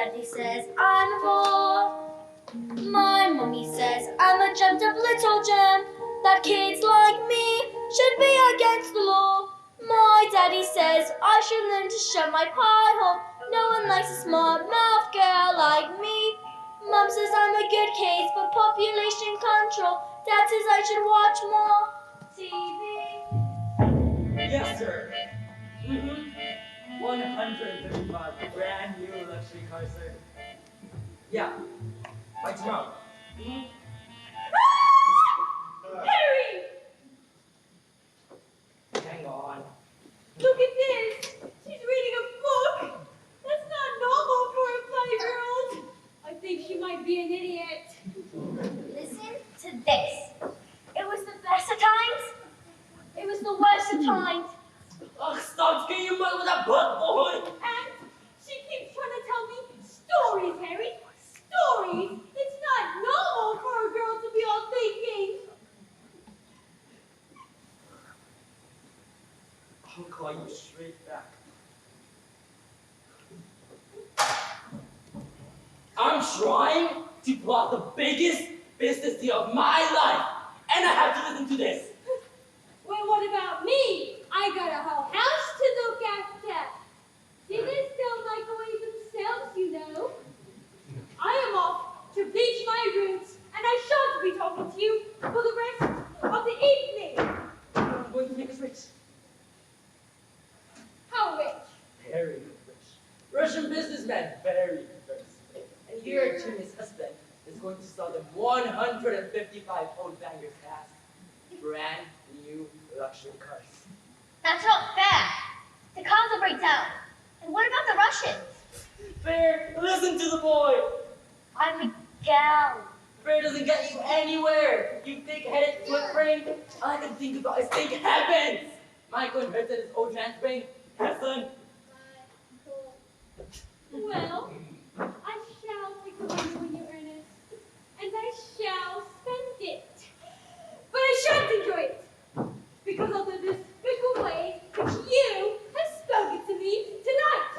daddy says I'm a whore. My mummy says I'm a jammed up little gem, that kids like me should be against the law. My daddy says I should learn to shut my pie hole. No one likes a smart mouth girl like me. Mum says I'm a good case for population control. Dad says I should watch more TV. Yes, sir. 135 brand new luxury cars, sir. Yeah, by tomorrow. Harry! Hang on. Look at this! She's reading a book! That's not normal for a 5-year-old! I think she might be an idiot. Listen to this. It was the best of times. It was the worst of times. Oh, stop getting your mouth with that book, boy! And she keeps trying to tell me stories, Harry! Stories! It's not normal for a girl to be all thinking! I'll call you straight back. I'm trying to pull out the biggest business deal of my life, and I have to listen to this. Well, what about me? I got a whole house to look after. Dinners don't like away themselves, you know. I am off to bleach my roots, and I shan't be talking to you for the rest of the evening. I'm going to make us rich. How rich? Very rich. Russian businessman, very rich. And your Jimmy's husband is going to sell them 155 old bangers fast. Brand new luxury cars. That's not fair. The cars will break down. And what about the Russians? Fair, listen to the boy. I'm a gal. Fair doesn't get you anywhere. You thick-headed flip brain. All I can think about is think heavens. Michael inherited his old trans brain. Yes, son. Well, I shall take the money when you earn it, and I shall spend it. But I shan't enjoy it, because of the despicable way which you have spoken to me tonight.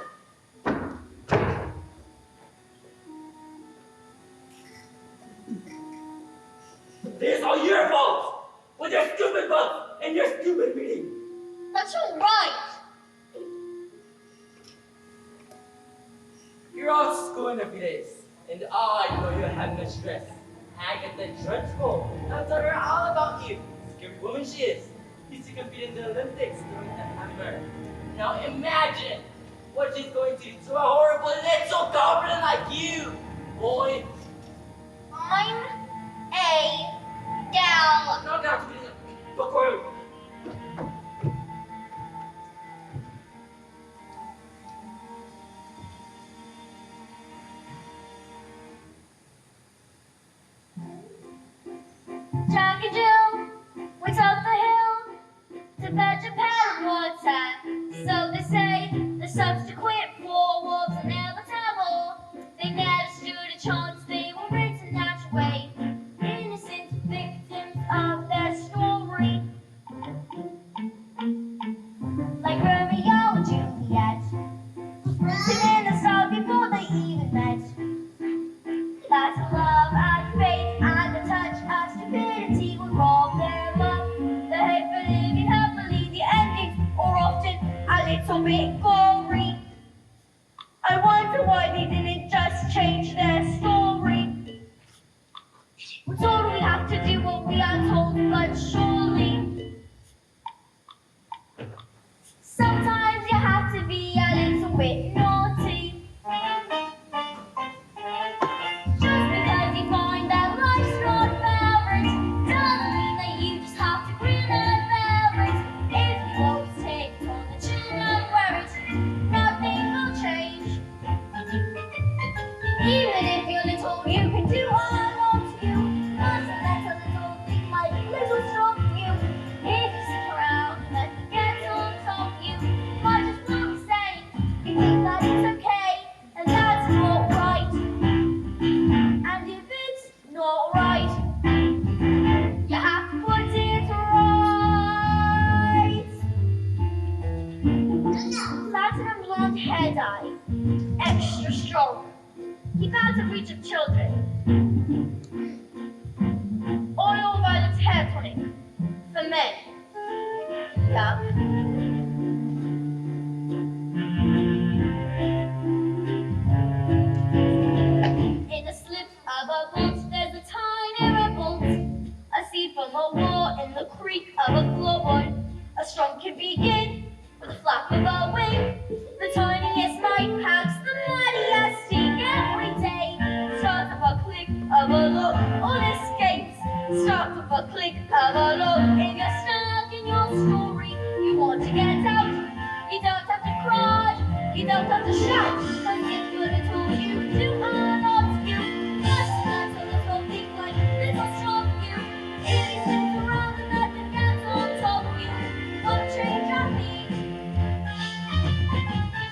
This is all your fault! With your stupid book and your stupid reading! That's all right. You're off to school in a few days, and I know you're having a stress. Agatha dreadful. I'll tell her all about you. Scary woman she is. Used to compete in the Olympics during that hammer. Now imagine what she's going to do to a horrible little goblin like you, boy. I'm a gal. No, not to be book room. Jack and Jill went up the hill to fetch a pail of water. So they say the subsequent 4 wolves are inevitable. They never stood a chance, they were written that way. Innocent victims of their story. Like Romeo and Juliet, written in the stars before they even met. That's love and faith and the touch of stupidity would rob their love. The hope for living happily, the endings are often a little bit gory. I wonder why they didn't just change their story. We're told we have to do what we are told, but surely sometimes you have to be a little bit naughty. Just because you find that life's not favorite doesn't mean that you just have to grin and bear it. If you always take it on the chin and wear it, nothing will change. Even if you're little, you can do what I want to you. Mustn't let a little thing like a little stop you. If you sit around and let me get on top of you, might just well be saying you think that it's okay, and that's not right. And if it's not right, you have to put it right. Platinum blonde hair dye, extra strong. Keep out of reach of children. Oil violet hair tonic. For men. Yeah. In the slip of a bolt, there's a tiny ripple. A seed from a war in the creak of a floorboard. A storm can begin with a flap of a wing. The tiniest mite packs the mightiest sting every day. Starts with a click of a look, all escapes. Starts with a click of a look. If you're stuck in your story, you want to get out. You don't have to cry, you don't have to shout. Cause if you're little, you do a lot. You just learn a little thing like little strong you. If you sit around and let the cats on top of you, won't change a thing.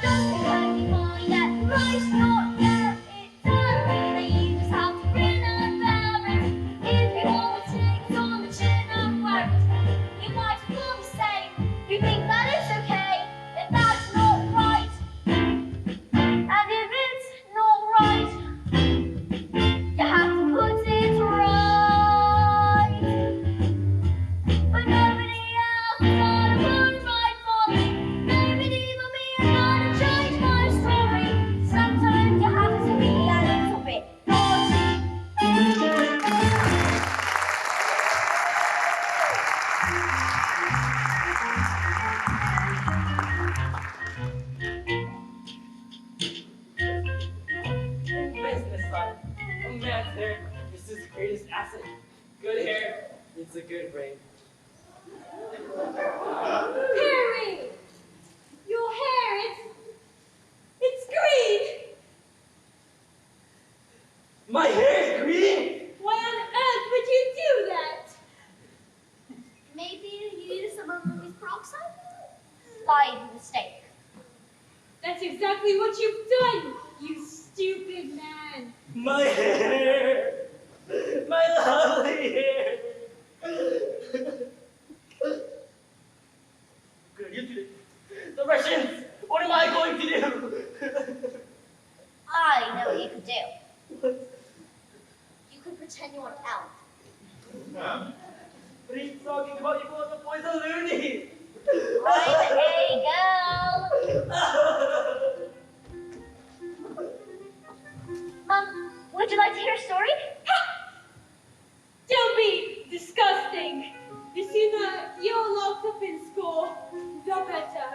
Just because you find that life's not there, it doesn't mean that you just have to grin and bear it. If you always take on the chin and wear it, you might as well be saying you think that it's okay, if that's not right. And if it's not right, you have to put it right. But nobody else is gonna put it right for me. Maybe even me is gonna change my story. Sometimes you have to be a little bit naughty. Business son. A man's hair is his greatest asset. Good hair means a good brain. Harry! Your hair, it's green! My hair is green! Why on earth would you do that? Maybe you use some of Louis' peroxide? By mistake. That's exactly what you've done, you stupid man. My hair! My lovely hair! Good, you did it. The Russians! What am I going to do? I know what you could do. You could pretend you're an elf. What are you talking about? You call the boys a loony! I'm a girl. Mom, would you like to hear a story? Don't be disgusting. The sooner you're locked up in school, the better.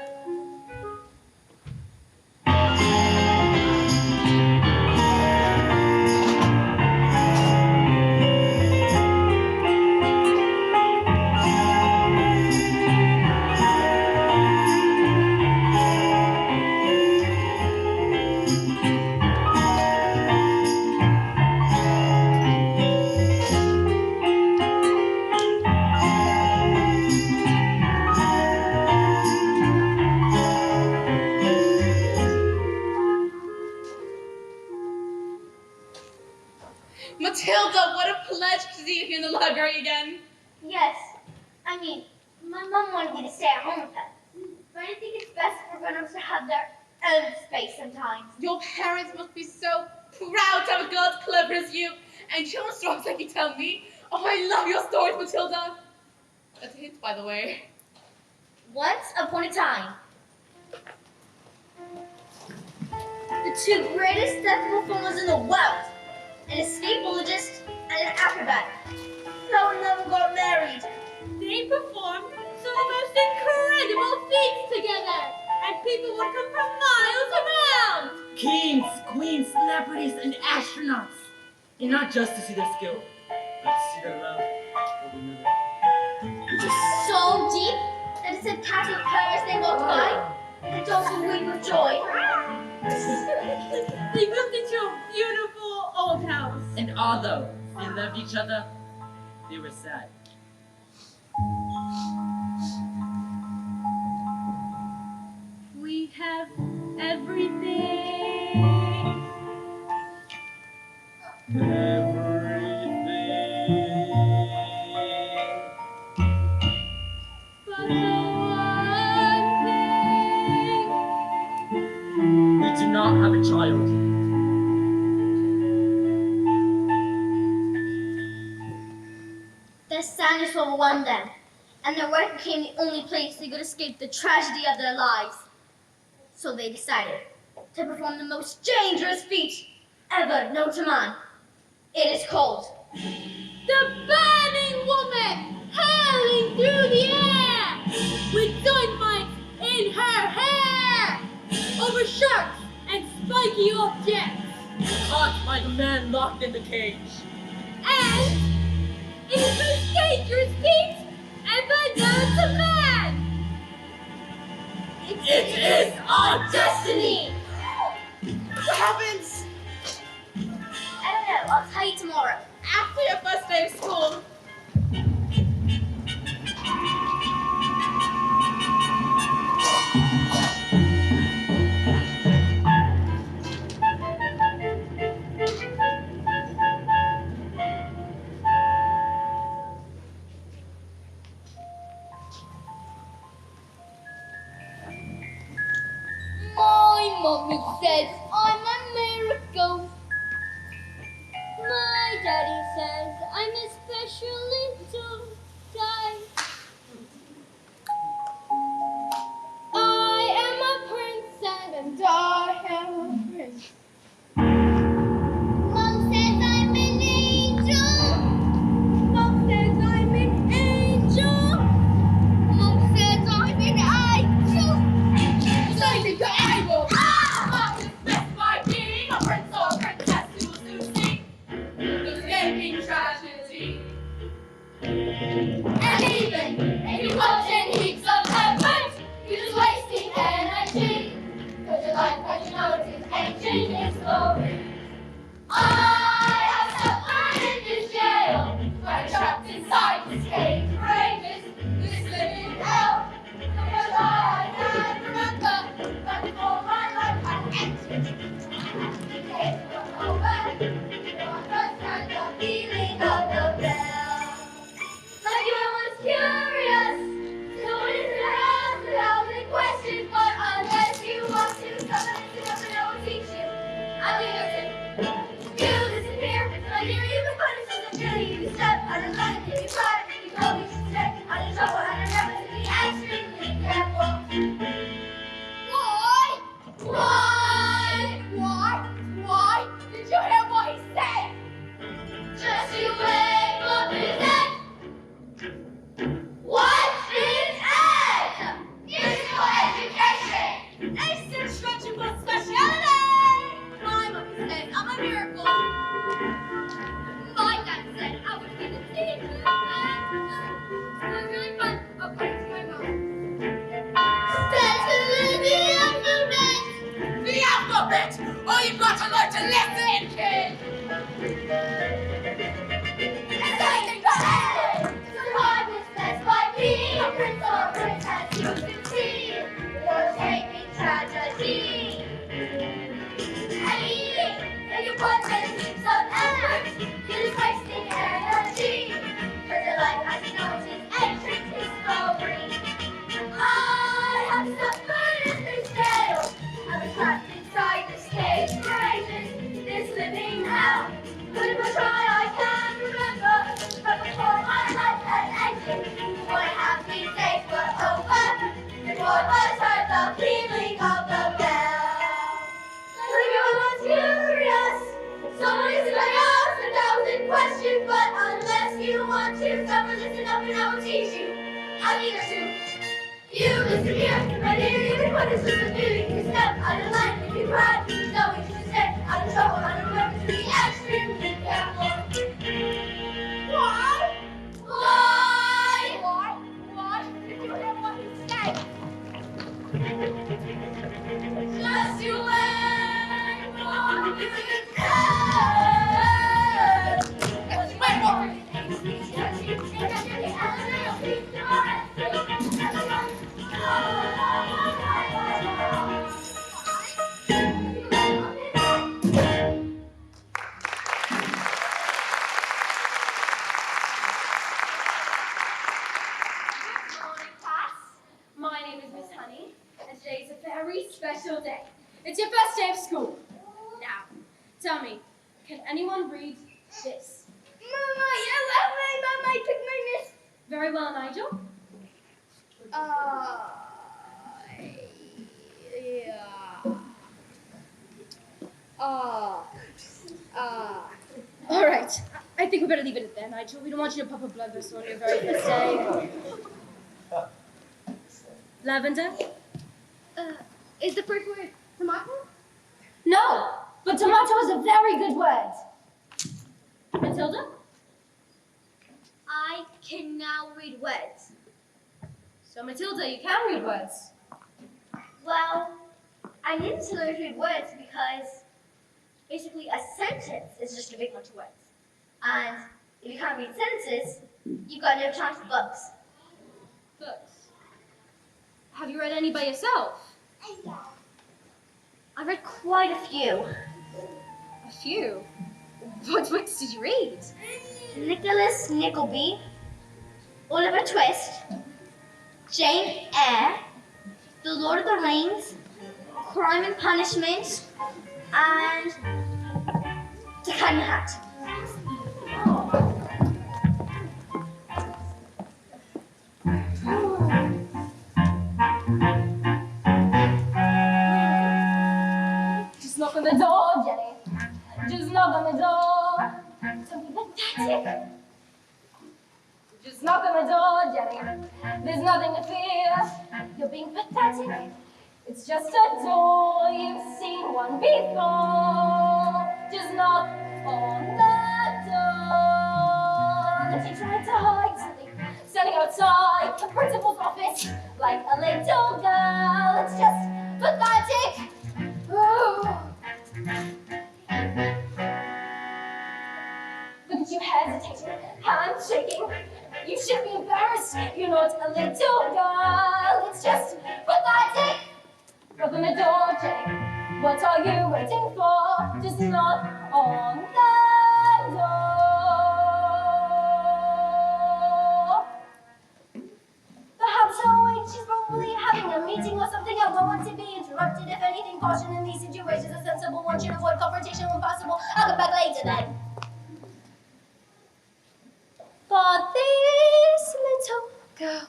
Matilda, what a pleasure to see you here in the library again. Yes. I mean, my mom wanted me to stay at home with them. But I think it's best for grown-ups to have their own space sometimes. Your parents must be so proud to have a girl as clever as you. And children's stories like you tell me. Oh, I love your stories, Matilda. That's a hint, by the way. Once upon a time, the two greatest death performers in the world, an escapologist and an acrobat, fell in love and got married. They performed some of the most incredible feats together, and people would come from miles around. Kings, queens, celebrities, and astronauts. And not just to see their skill, but to see their love for one another. Which is so deep that it said cats would purr as they walked by, and the dogs would weep with joy. They moved into a beautiful old house. And although they loved each other, they were sad. We have everything. But the one thing We do not have a child. This sadness overwhelmed them, and their work became the only place they could escape the tragedy of their lives. So they decided to perform the most dangerous feat ever known to man. It is called The burning woman hurling through the air with dynamite in her hair over sharks and spiky objects. Caught by the man locked in the cage. And it is the most dangerous feat ever known to man. It is our destiny. What happens? I don't know. I'll tell you tomorrow. After your first day of school. My mommy says I'm a miracle. My daddy says I'm a special little guy. I am a princess and I am a prince. Mom says I'm an angel. Mom says I'm an angel. Mom says I'm an angel. So you think I will not dismiss by being a prince or princess who will soon see escaping tragedy. And even if you put in heaps of effort, you're just wasting energy. Cause your life, as you know, it is ancient history. I have suffered in this jail, I'm trapped inside this cage. Courageous, this living hell. Because I can remember that before my life had ended, the cage was over. I first heard the feeling of the bell. Like you was curious, so it's around 1,000 questions, but unless you want to, someone is enough and I will teach you. I'll be your tip. You disappear, and I hear you been punished as a feeling. You step out of line, if you cry, you told me to stay out of trouble, and remember to be extremely careful. Why? Why? Why? Did you hear what he said? Just you wait, what is it? What is it? Physical education. A search for speciality. My mom said I'm a miracle. My dad said I would be the teacher. It was really fun, according to my mom. Especially the alphabet. The alphabet? Oh, you've got to learn to listen, kid. And I can go ahead. Survive this test by being a prince or a princess. You can see you're escaping tragedy. And eating, and you put in heaps of effort. You're just wasting energy. For the life as you know it is ancient history. I have suffered in this jail. I was trapped inside this cage. Courageous, this living hell. But if I try, I can remember. But before my life had ended, my happy days were over. Before I heard the pealing of the bell. Like I was curious. Someone is going to ask 1,000 questions, but unless you want to, someone listen up and I will teach you. I'm eager to. You disappear, my dear, you can put us to the feeling. You step out of line if you cry. You know we should stay out of trouble, and remember to be extremely careful. Why? Did you hear what he said? Just you wait, what is it? Just wait for it. My name is Miss Honey, and today is a very special day. It's your first day of school. Now, tell me, can anyone read this? Mama, you left me. Mama, you took my miss. Very well, Nigel. All right. I think we better leave it at that, Nigel. We don't want you to pop a blood vessel on your very first day. Lavender? Is the first word tomato? No, but tomato is a very good word. Matilda? I can now read words. So, Matilda, you can read words. Well, I needed to learn to read words because basically a sentence is just a big bunch of words. And if you can't read sentences, you've got no chance of books. Books. Have you read any by yourself? I read quite a few. A few. What books did you read? Nicholas Nickleby, Oliver Twist, Jane Eyre, The Lord of the Rings, Crime and Punishment, and The Cat in the Hat. Just knock on the door, Jenny. Just knock on the door. Don't be pathetic. Just knock on the door, Jenny. There's nothing to fear. You're being pathetic. It's just a door. You've seen one before. Just knock on the door. The teacher went to hide something, standing outside the principal's office like a little girl. It's just pathetic. Look at you hesitating, hand shaking. You should be embarrassed. You're not a little girl. It's just pathetic. Knock on the door, Jenny. What are you waiting for? Just knock on the door. Perhaps she'll wait. She's probably having a meeting or something. I won't want to be interrupted. If anything, caution in these situations. A sensible one should avoid confrontation when possible. I'll come back later then. For this little girl.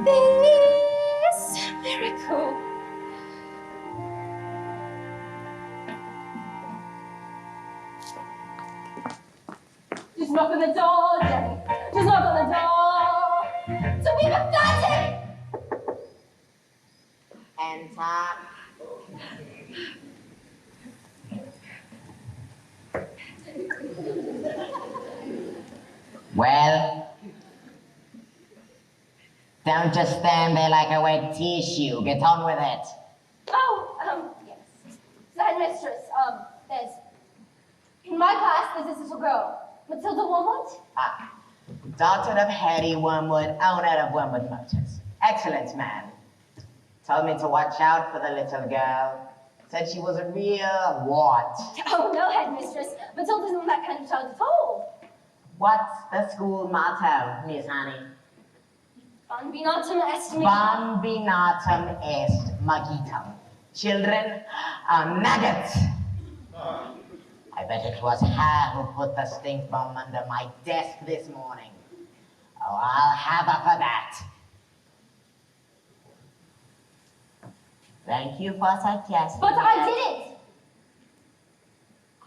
This miracle. Just knock on the door, Jenny. Just knock on the door. To be pathetic. Enter. Well, don't just stand there like a wet tissue. Get on with it. Oh, yes. So, headmistress, there's, in my class, there's this little girl, Matilda Wormwood. Ah, daughter of Harry Wormwood, owner of Wormwood Motors. Excellent man. Told me to watch out for the little girl. Said she was a real what? Oh, no, headmistress. Matilda's not that kind of child at all. What's the school motto, Miss Honey? Bambinatum est me. Bambinatum est magitum. Children are maggots. I bet it was her who put the stink bomb under my desk this morning. Oh, I'll have her for that. Thank you for suggesting. But I didn't.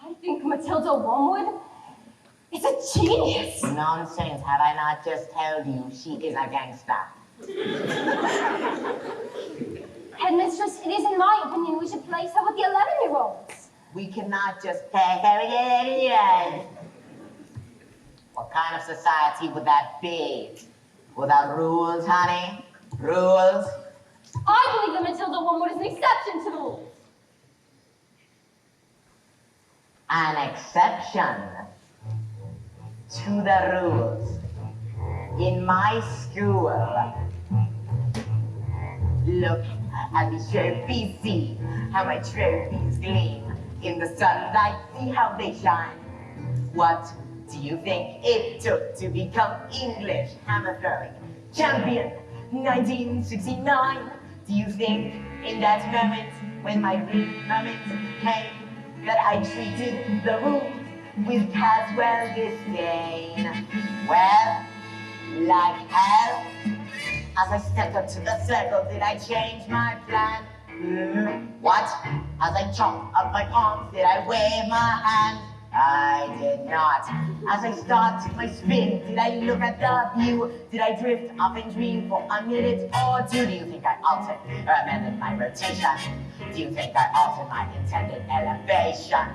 I think Matilda Wormwood is a genius. Nonsense. Have I not just told you she is a gangster? Headmistress, it is in my opinion we should place her with the 11-year-olds. We cannot just take her in. What kind of society would that be? Without rules, honey? Rules? I believe that Matilda Wormwood is an exception to the rules. An exception to the rules. In my school, look at the trophies, see how my trophies gleam. In the sunlight, see how they shine. What do you think it took to become English hammer throwing champion 1969? Do you think in that moment when my big moment came, that I treated the room with casual disdain. Well, like hell, as I stepped up to the circle, did I change my plan? What? As I chopped up my palms, did I wave my hand? I did not. As I started my spin, did I look at the view? Did I drift off and dream for a minute or two? Do you think I altered or amended my rotation? Do you think I altered my intended elevation?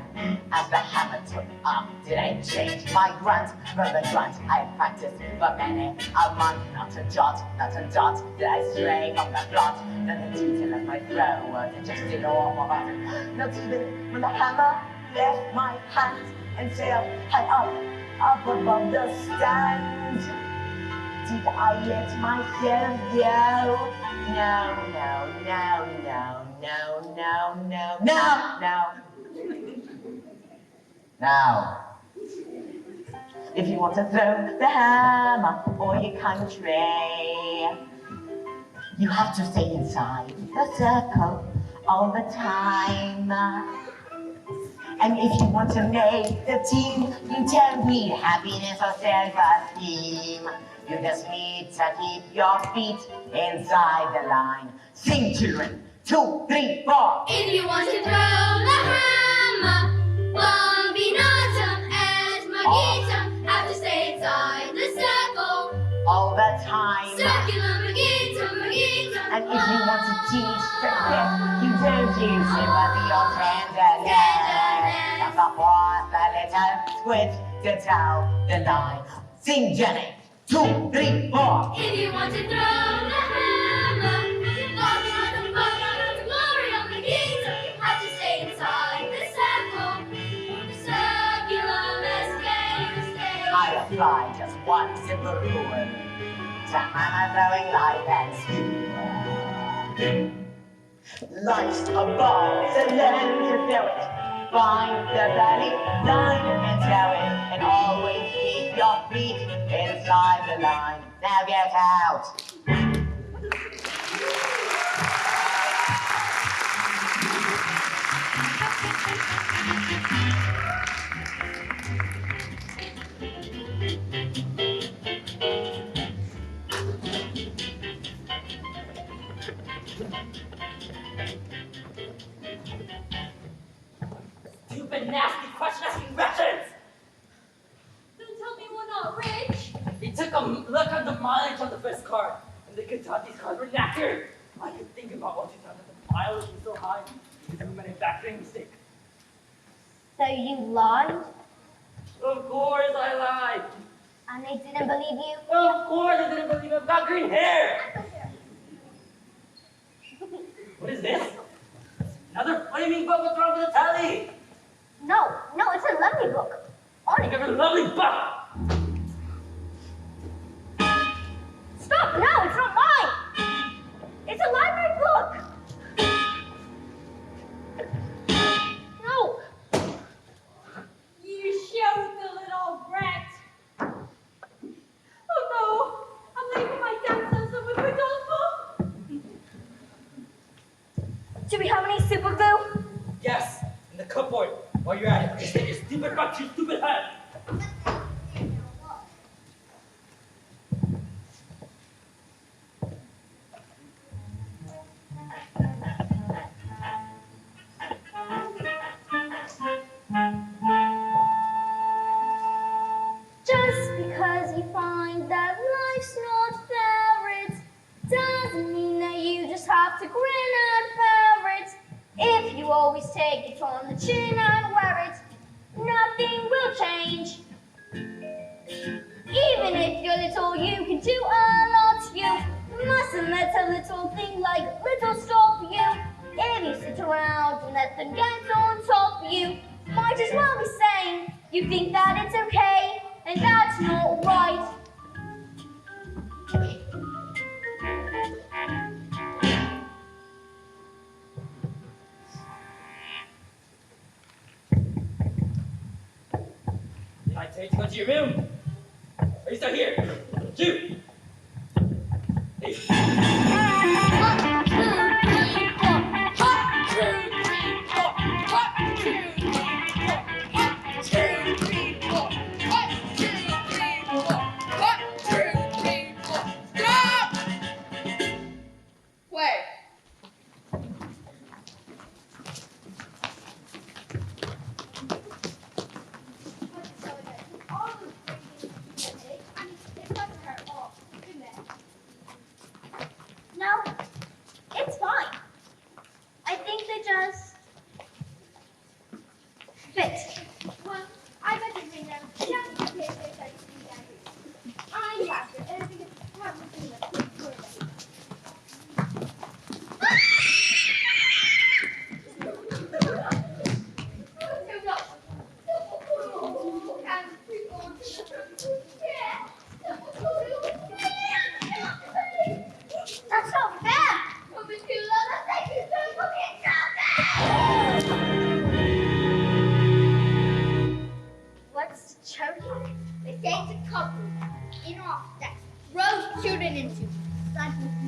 As the hammer took up, did I change my grunt? From the grunt I had practiced for many a month. Not a jot, not a dot, did I stray from the plot? Then the detail of my throw was adjusted or forgotten. Not even when the hammer left my hand and sailed high up above the stand. Did I let myself go? No, no, no, no, no, no, no, no, no. Now, if you want to throw the hammer for your country, you have to stay inside the circle all the time. And if you want to make the team, you don't need happiness or self-esteem. You just need to keep your feet inside the line. Sing, children. 2, 3, 4. If you want to throw the hammer, Bambinatum and Magitum have to stay inside the circle all the time. Circular Magitum, Magitum. And if you want to teach success, you don't use sympathy or tenderness. That's the fourth, the little squid to toe the line. Sing, Jenny. 2, 3, 4. If you want to throw the hammer, Bambinatum, Bambinatum, glory of Magitum have to stay inside the circle. Circular escape. I apply just one simple rule to hammer throwing life and skill. Life's a ball, so learn to throw it. Find the valley line and throw it. And always keep your feet inside the line. Now get out. Stupid, nasty, question-asking wretches! Don't tell me we're not rich. He took a look at the mileage on the first car, and they could tell these cars were knackered. I could think about what you thought that the mileage was so high because of a manufacturing mistake. So you lied? Of course I lied. And they didn't believe you? Of course I didn't believe I've got green hair. What is this? Another flaming book. What's wrong with the telly? No, it's a lovely book. I have a lovely book. Stop! No, it's not mine! It's a library book! No! You showed the little brat. Oh no, I'm leaving my dance lesson with Rodolfo. Do we have any super glue? Yes, in the cupboard. While you're at it, just take your stupid butt to your stupid head. Just because you find that life's not fair, it doesn't mean that you just have to grin and bear it. If you always take it on the chin and wear it, nothing will change. Even if you're little, you can do a lot. You mustn't let a little thing like little stop you. If you sit around and let them get on top of you, might as well be saying you think that it's okay, and that's not right. Did I tell you to go to your room? Are you still here? 2. Hey.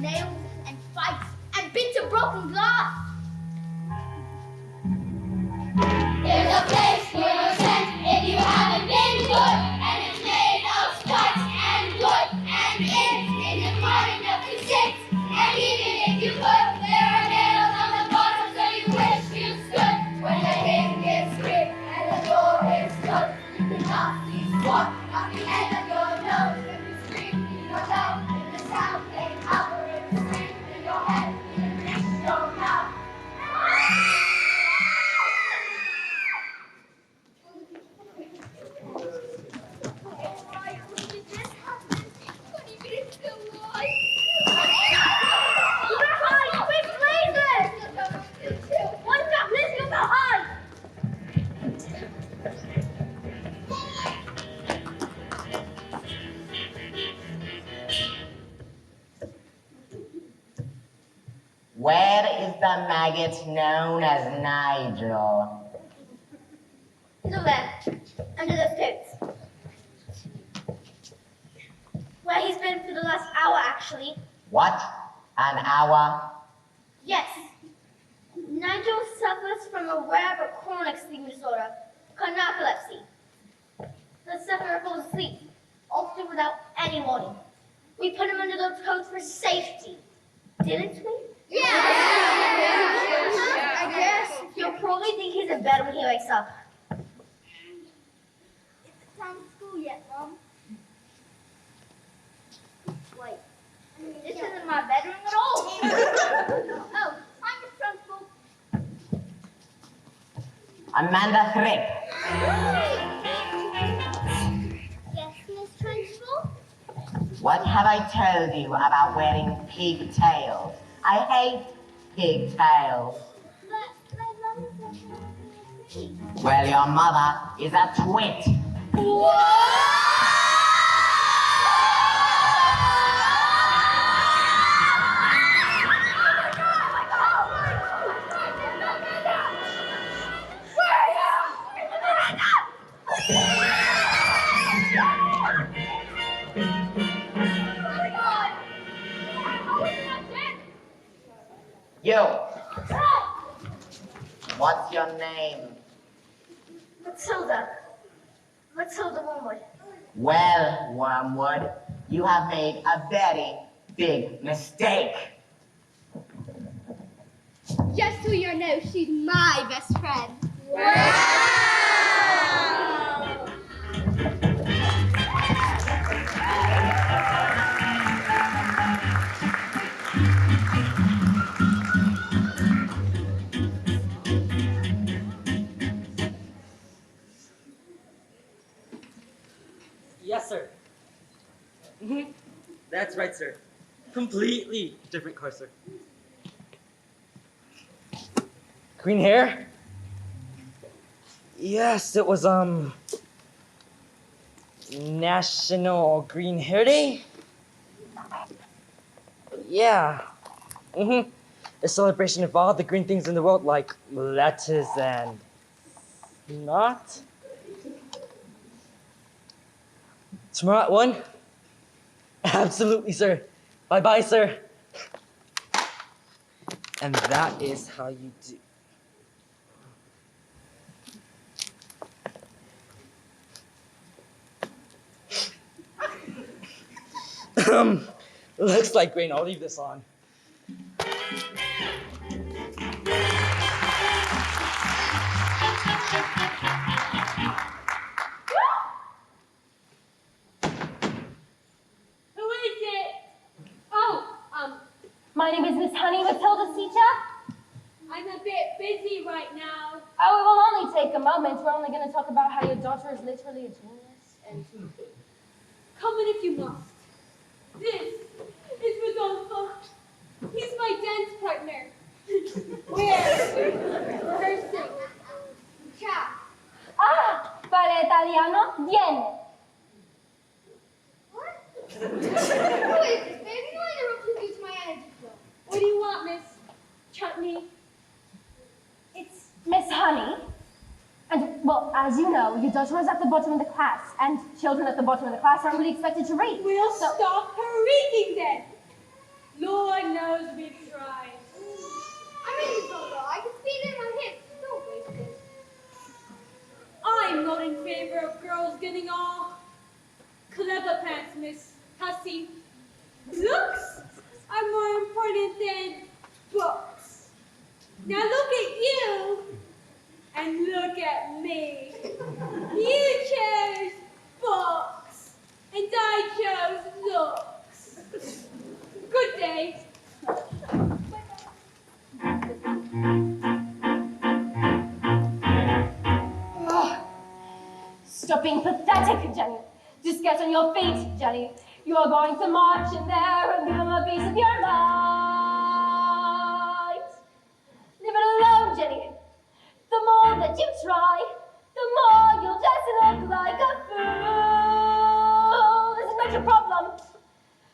nails and fights and bits of broken glass. There's a place for your sense if you haven't been good, and it's made of spikes and wood, and it's hard enough to sit. And even if you could, there are nails on the bottom, so you wish you stood. When the hinge is stripped and the door is shut, you cannot see what on the end of your nose. If you scream in your mouth, if the sound came out, or if you scream in your head, you can reach your mouth. Where is the maggot known as Nigel? He's over there, under those coats. Where he's been for the last hour, actually. What? An hour? Yes. Nigel suffers from a rare but chronic sleep disorder called narcolepsy. The sufferer falls asleep, often without any warning. We put him under those coats for safety. Didn't we? Yeah. I guess. You'll probably think he's in bed when he wakes up. Is it time for school yet, Mom? Wait, this isn't my bedroom at all. Oh, I'm Miss Trunchbull. Amanda Thripp. Yes, Miss Trunchbull? What have I told you about wearing pigtails? I hate pigtails. But my mom said Well, your mother is a twit. You. What's your name? Matilda. Matilda Wormwood. Well, Wormwood, you have made a very big mistake. Just so you know, she's my best friend. Yes, sir. That's right, sir. Completely different car, sir. Green hair? Yes, it was, National Green Hair Day? Yeah. A celebration of all the green things in the world, like lettuce and not. Tomorrow at 1? Absolutely, sir. Bye-bye, sir. And that is how you do. Looks like rain. I'll leave this on. My name is Miss Honey, Matilda's teacher. I'm a bit busy right now. Oh, it will only take a moment. We're only going to talk about how your daughter is literally a genius. And Come in if you must. This is Rodolfo. He's my dance partner. We're rehearsing. Ciao. ah, para italiano, viene. What? Who is this, baby? No interruptions due to my energy flow. What do you want, Miss Chutney? It's Miss Honey. And, well, as you know, your daughter is at the bottom of the class, and children at the bottom of the class aren't really expected to read. We'll So- stop her reading then. Lord knows we've tried. I'm ready to go. I can feel it in my hips. Don't waste it. I'm not in favor of girls getting all clever pants, Miss Hussy. Looks are more important than books. Now look at you and look at me. You chose books and I chose looks. Good day. Stop being pathetic, Jenny. Just get on your feet, Jenny. You are going to march in there and give them a piece of your mind. Leave it alone, Jenny. The more that you try, the more you'll just look like a fool. This is not your problem.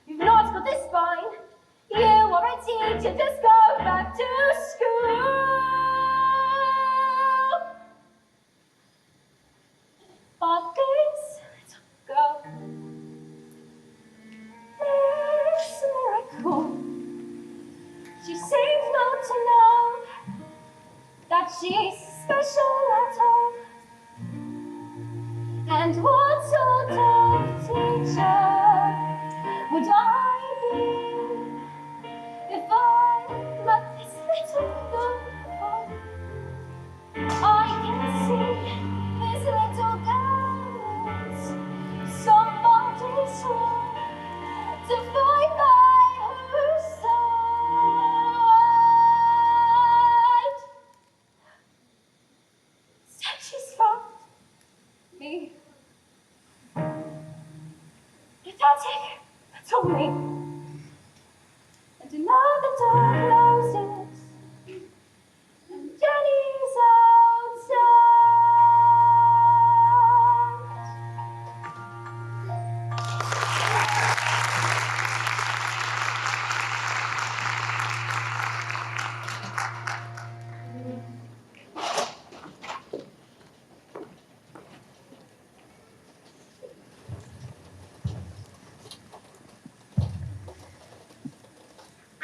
You've not got this spine. You are a teacher. Just go back to school. But this little girl is a miracle. She seems not to know that she's special at all. And what sort of teacher would I be if I let this little girl fall? I can see this little girl is somebody's wrong to fight by her side. Said she's found me pathetic, told me. And now the door closes and Jenny's outside.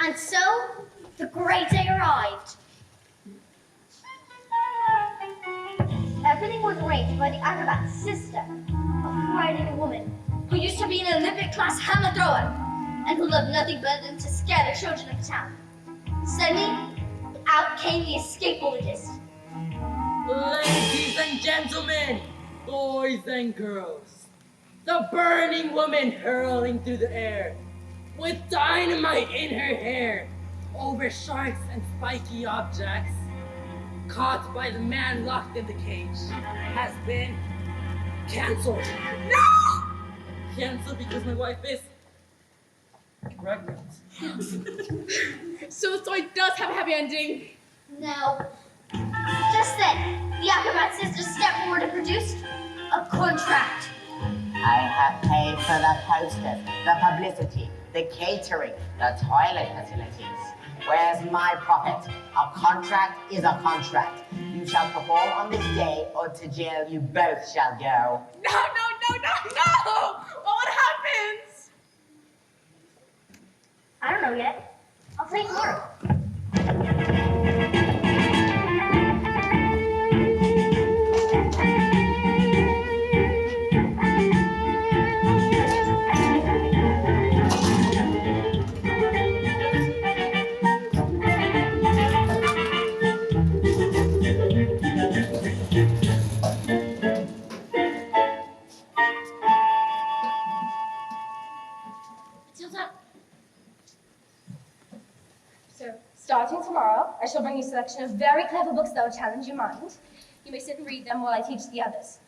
And so, the great day arrived. Everything was arranged by the acrobat's sister, a frightened woman who used to be an Olympic class hammer thrower and who loved nothing better than to scare the children of the town. Suddenly, out came the escapologist. Ladies and gentlemen, boys and girls, the burning woman hurling through the air with dynamite in her hair over sharks and spiky objects, caught by the man locked in the cage, has been cancelled. No! Cancelled because my wife is pregnant. So the story does have a happy ending. No. Just then, the acrobat sister stepped forward and produced a contract. I have paid for the posters, the publicity, the catering, the toilet facilities. Where's my profit? A contract is a contract. You shall perform on this day, or to jail you both shall go. No! What happens? I don't know yet. I'll tell you tomorrow. So, starting tomorrow, I shall bring you a selection of very clever books that will challenge your mind. You may sit and read them while I teach the others.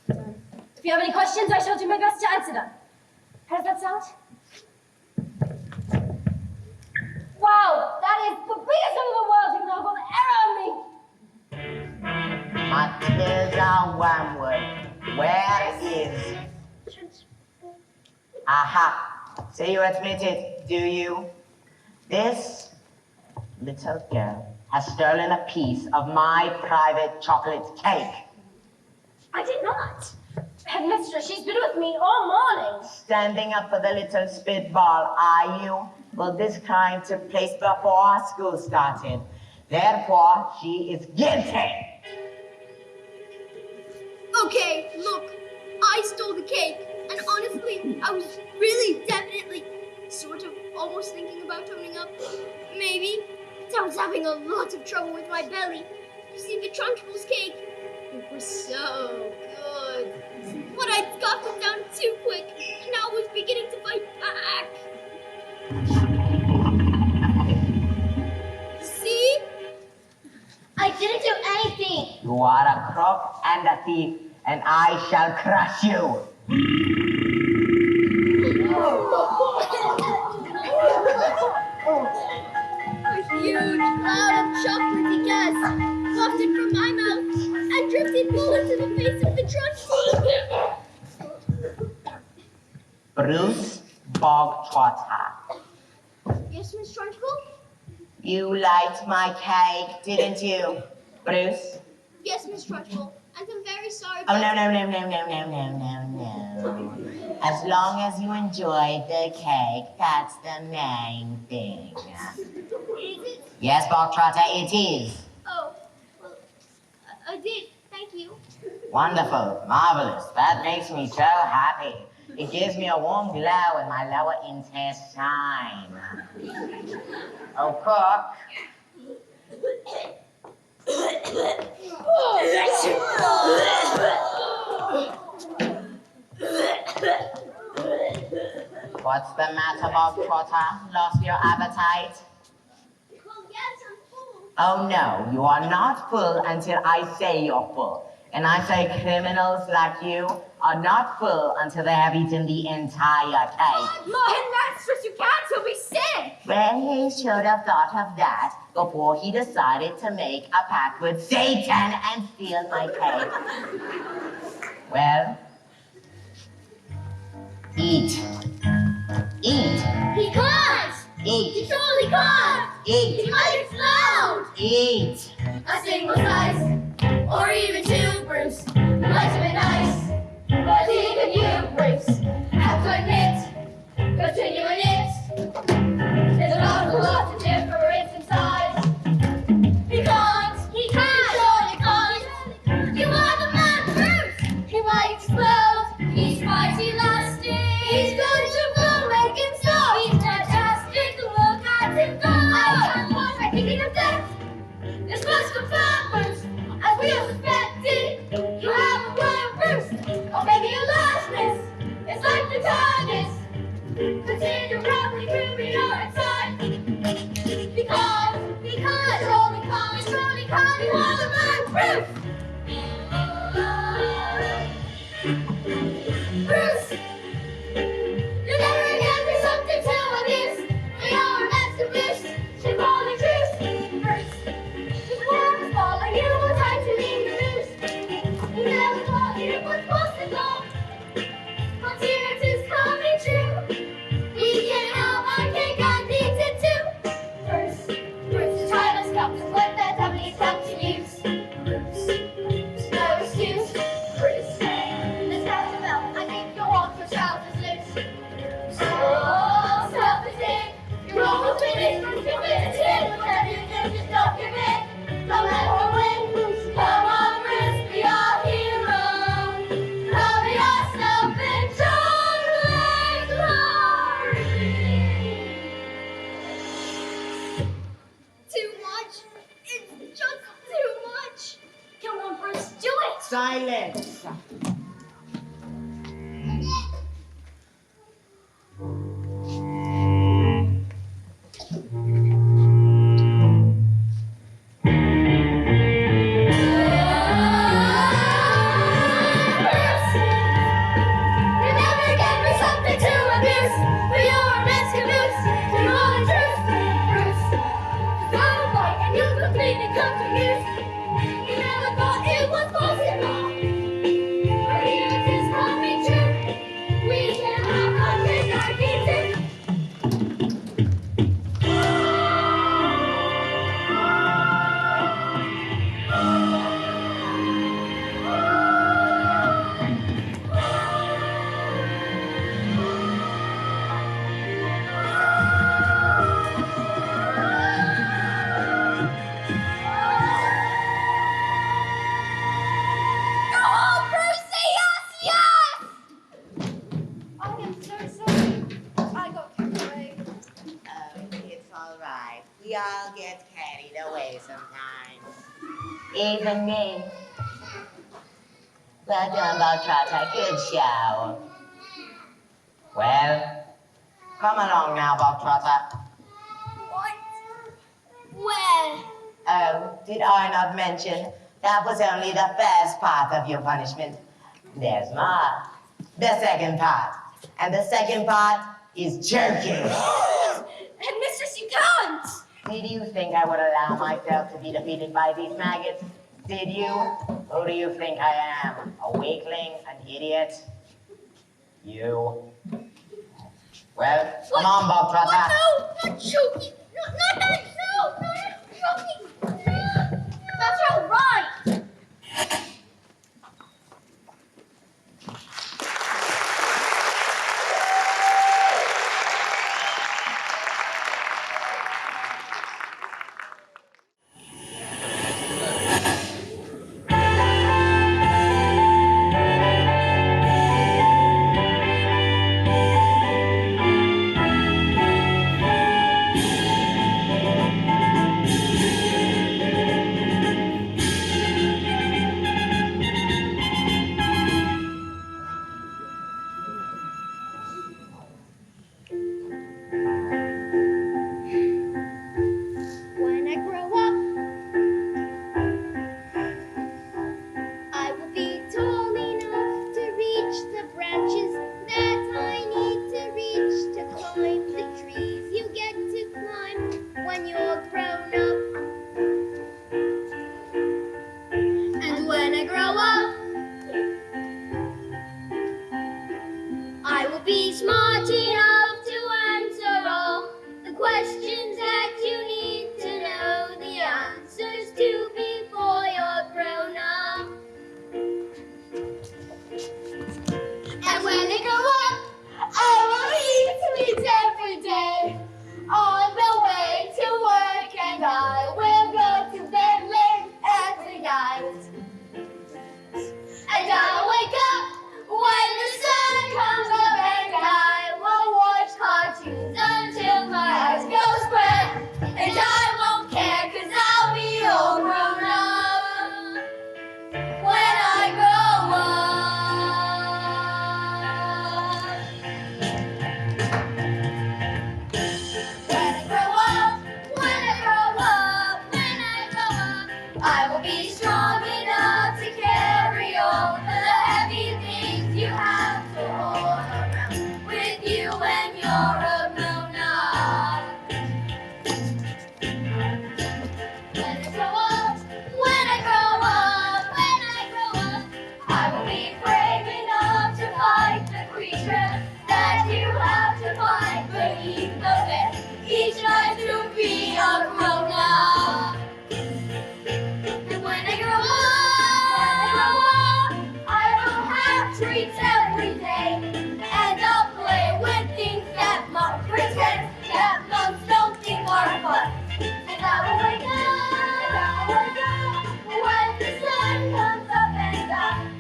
If you have any questions, I shall do my best to answer them. How does that sound? Wow, that is the biggest one in the world. You can all got an error on me. Matilda Wormwood, where is... Aha, so you admit it, do you? This little girl has stolen a piece of my private chocolate cake. I did not. Headmistress, she's been with me all morning. Standing up for the little spitball, are you? but this crime took place before school started. Therefore, she is guilty. Okay, look, I stole the cake, and honestly, I was really, definitely, sort of, almost thinking about toning up. Maybe. I was having a lot of trouble with my belly. You see, the Trunchbull's cake, it was so good. But I scoffed it down too quick, and now I was beginning to fight back. See? I didn't do anything. You are a crook and a thief, and I shall crush you. A huge cloud of chocolatey gas wafted from my mouth and drifted full into the face of the Trunchbull. Bruce Bogtrotter. Yes, Miss Trunchbull? You liked my cake, didn't you, Bruce? Yes, Miss Trunchbull. And I'm very sorry. Oh, no. As long as you enjoyed the cake, that's the main thing. Is it? Yes, Bogtrotter, it is. Oh, well, I did. Thank you. Wonderful, marvelous. That makes me so happy. It gives me a warm glow in my lower intestine. Oh, cook. What's the matter, Bogtrotter? Lost your appetite? Well, yes, I'm full. Oh no, you are not full until I say you're full. And I say criminals like you are not full until they have eaten the entire cake. Martin, Mistress, you can't, he'll be sick. Well, he should have thought of that before he decided to make a pact with Satan and steal my cake. Well, eat. Eat. He can't! Eat. He surely can't! Eat. He might explode! Eat. A single slice, or even two, Bruce, might have been nice. But even you, Bruce, have to admit, continuing it, there's an awful lot of difference in size. He can't! He surely can't! You are the man, Bruce! He might explode! He's mighty elastic! He's going to blow, make him stop! He's fantastic! Look at him go! I can't watch my thinking of death! This must confirm, Bruce, as we have suspected. You have a royal roost, or maybe a largeness. It's like the TARDIS. Consider properly moving your inside. Because, surely can't, you are the man, Bruce. Bruce, you never again be something to abuse. We are meant to boost, should call the truce. Bruce. Falling, you were tied to leave the noose. You never thought it was possible, but here it is coming true. We can have our cake and eat it too. Bruce, the time has come to put that heavenly attempt to use. Bruce, no excuse. Bruce, this house of hell, I think you'll want your trousers loose. Oh, self-esteem, you're almost finished. Bruce, you're finished. Whatever you do, just don't give in. Don't let her win, Bruce. Come on, Bruce, be our hero. Cover yourself in chocolate glory. Too much. It's just too much. Come on, Bruce, do it. Silence. Come to use. You never thought it was possible. sometimes. Even me. Well done, Bob Trotter. Good show. Well, come along now, Bob Trotter. What? Where? Oh, did I not mention that was only the first part of your punishment? There's more. The second part. And the second part is joking. Mistress, you can't! Did you think I would allow myself to be defeated by these maggots? Did you? Who do you think I am? A weakling? An idiot? You? Well, come on, Bob Trotter. No, not choking. No, not choking. That's all right. When I grow up, I will be tall enough to reach the branches that I need to reach to climb the trees you get to climb when you're grown up. And when I grow up, I will be smart enough to answer all the questions that you need to know the answers to before you're grown up. And when I grow up, I will eat sweets every day on the way to work, and I will go to bed late every night. And I'll wake up when the sun comes up, and I will watch cartoons until my eyes go square. And I won't care, 'cause I'll be all grown up when I grow up. When I grow up, when I grow up, when I grow up, I will be strong enough to carry all the heavy things you have to hold around with you when you're a grown up. When I grow up, when I grow up, when I grow up, I will be brave enough to fight the creatures that you have to fight beneath the bed each night to be a grown up. And when I grow up, I will have treats every day, and I'll play with things that moms pretend that moms don't think are fun. And I will wake up when the sun comes up, and I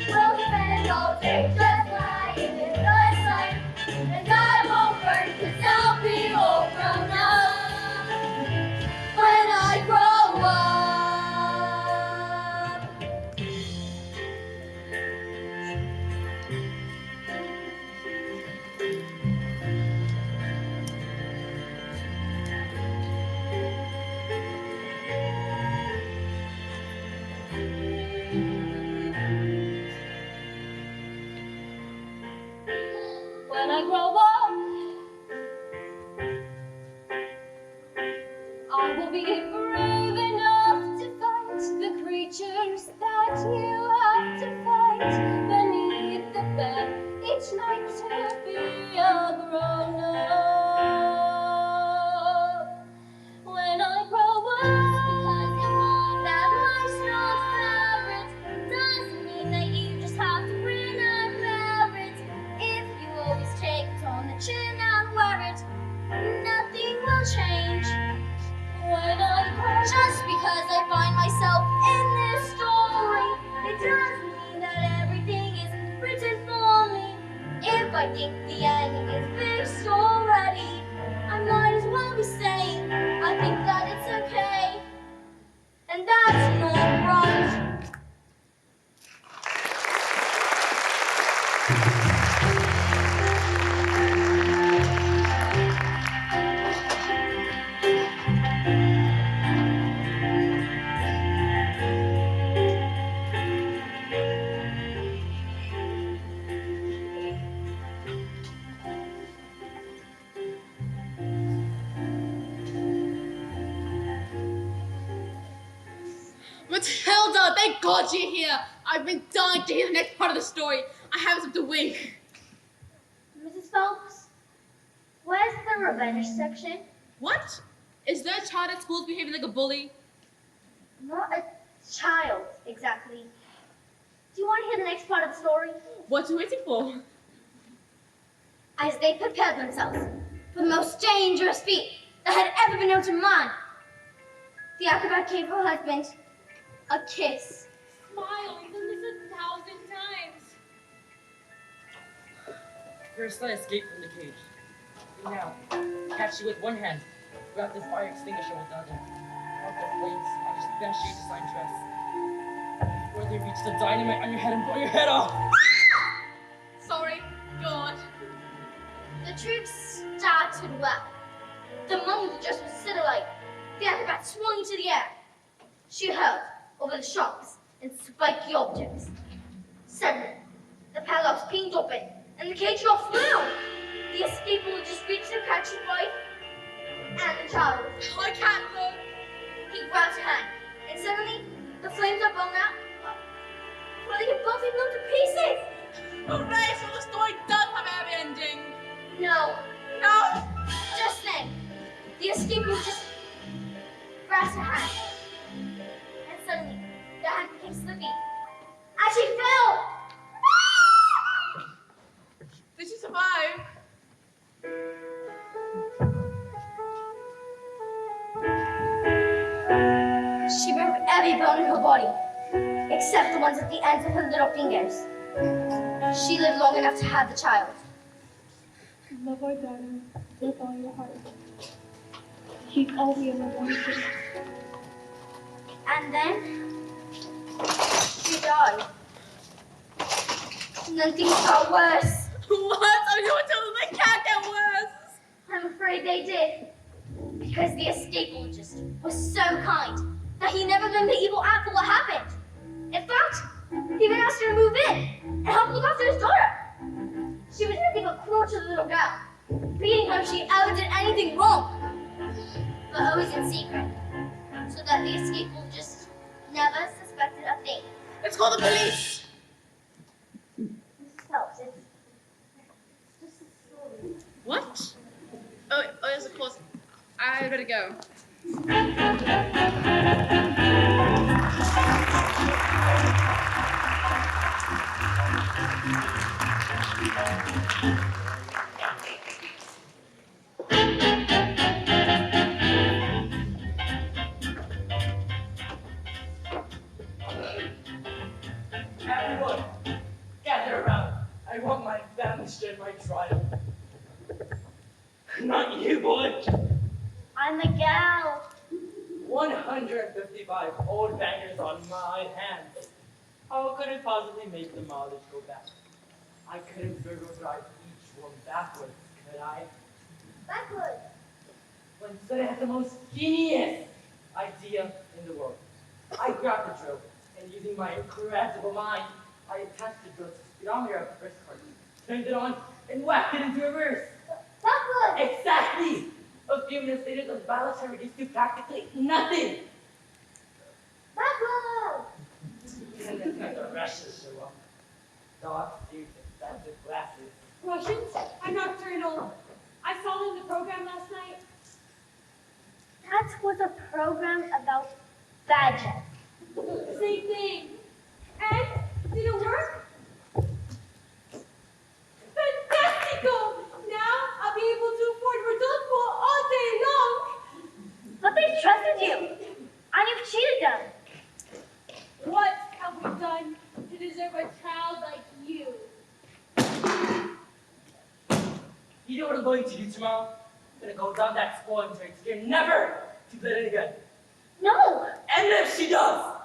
will spend all day just lying in the sun. And I won't burn, 'cause I'll be all grown up when I grow up. When I grow up, I will be brave enough to fight the creatures that you have to fight beneath the bed each night to be a grown up. When I grow up, because you want that life's not fair, it doesn't mean that you just have to grin and bear it. If you always take it on the chin and wear it, nothing will change. Just because I find myself in this story, it doesn't mean that everything is written for me. If I think the ending is fixed already, I might as well be saying I think that it's okay. Matilda, thank God you're here. I've been dying to hear the next part of the story. I haven't stopped to wink. Mrs. Phelps, where's the revenge section? What? Is there a child at school behaving like a bully? Not a child, exactly. Do you want to hear the next part of the story? What are you waiting for? As they prepared themselves for the most dangerous feat that had ever been known to man, the acrobat gave her husband a kiss. Smile even this 1,000 times. First, I escaped from the cage. And now, catch you with one hand, grab this fire extinguisher with the other. Out the flames, I just bash you to sign dress. Before they reach the dynamite on your head and blow your head off. Sorry, go on. The troops started well. The moment the dress was set alight, the acrobat swung into the air. She hurled over the sharps and spiky objects. Suddenly, the padlocks pinged open and the cage door flew. The escaper would just reach to catch his wife and the child. I can't look. He grabbed her hand, and suddenly the flames are blown out. Well, they can both be blown to pieces. Hooray, so the story does have a happy ending. No, No. just then, the escaper would just grasp her hand, and suddenly the hand became slippy. And she fell. Did she survive? She broke every bone in her body, except the ones at the ends of her little fingers. She lived long enough to have the child. Love our daughter with all your heart. She's all we ever wanted. And then she died. And then things got worse. What? I know what they can't get worse. I'm afraid they did. Because the escapologist was so kind that he never blamed the evil act for what happened. In fact, he even asked her to move in and help look after his daughter. She was nothing but cruel to the little girl, beating her if she ever did anything wrong. But always in secret, so that the escapologist never suspected a thing. Let's call the police. Mrs. Phelps, it's just a story. What? Oh, yes, of course. I better go. Everyone, gather around. I want my family to share my trial. Not you, boy. I'm a gal. 155 old bangers on my hands. How could it possibly make the mileage go back? I couldn't figure drive each one backwards, could I? Backwards. When I had the most genius idea in the world. I grabbed the drill, and using my incredible mind, I attached the drill to the speedometer of the first car, turned it on, and whacked it into reverse. Backwards. Exactly! A few minutes later, the balance had reduced to practically nothing. Backwards. And then the Russians show up. Dark suits, expensive glasses. Russians are nocturnal. I saw them in the program last night. That was a program about badges. Same thing. And did it work? Fantastico! Now I'll be able to afford Rodolfo all day long. But they trusted you, and you've cheated them. What have we done to deserve a child like you? You know what I'm going to do tomorrow? I'm gonna go down that spoil and try to scare never to do it again. No. And if she does,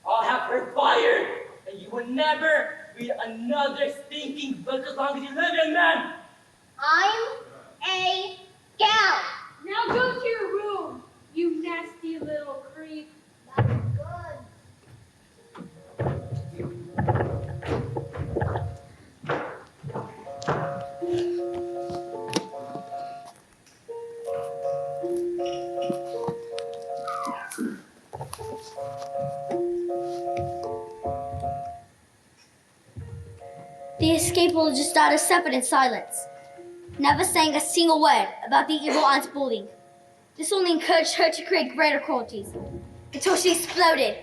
I'll have her fired, and you will never read another stinking book as long as you live, young man. I'm a gal. Now go to your room, you nasty little creep. That's good. The escapologist started separate in silence, never saying a single word about the evil aunt's bullying. This only encouraged her to create greater cruelties, until she exploded.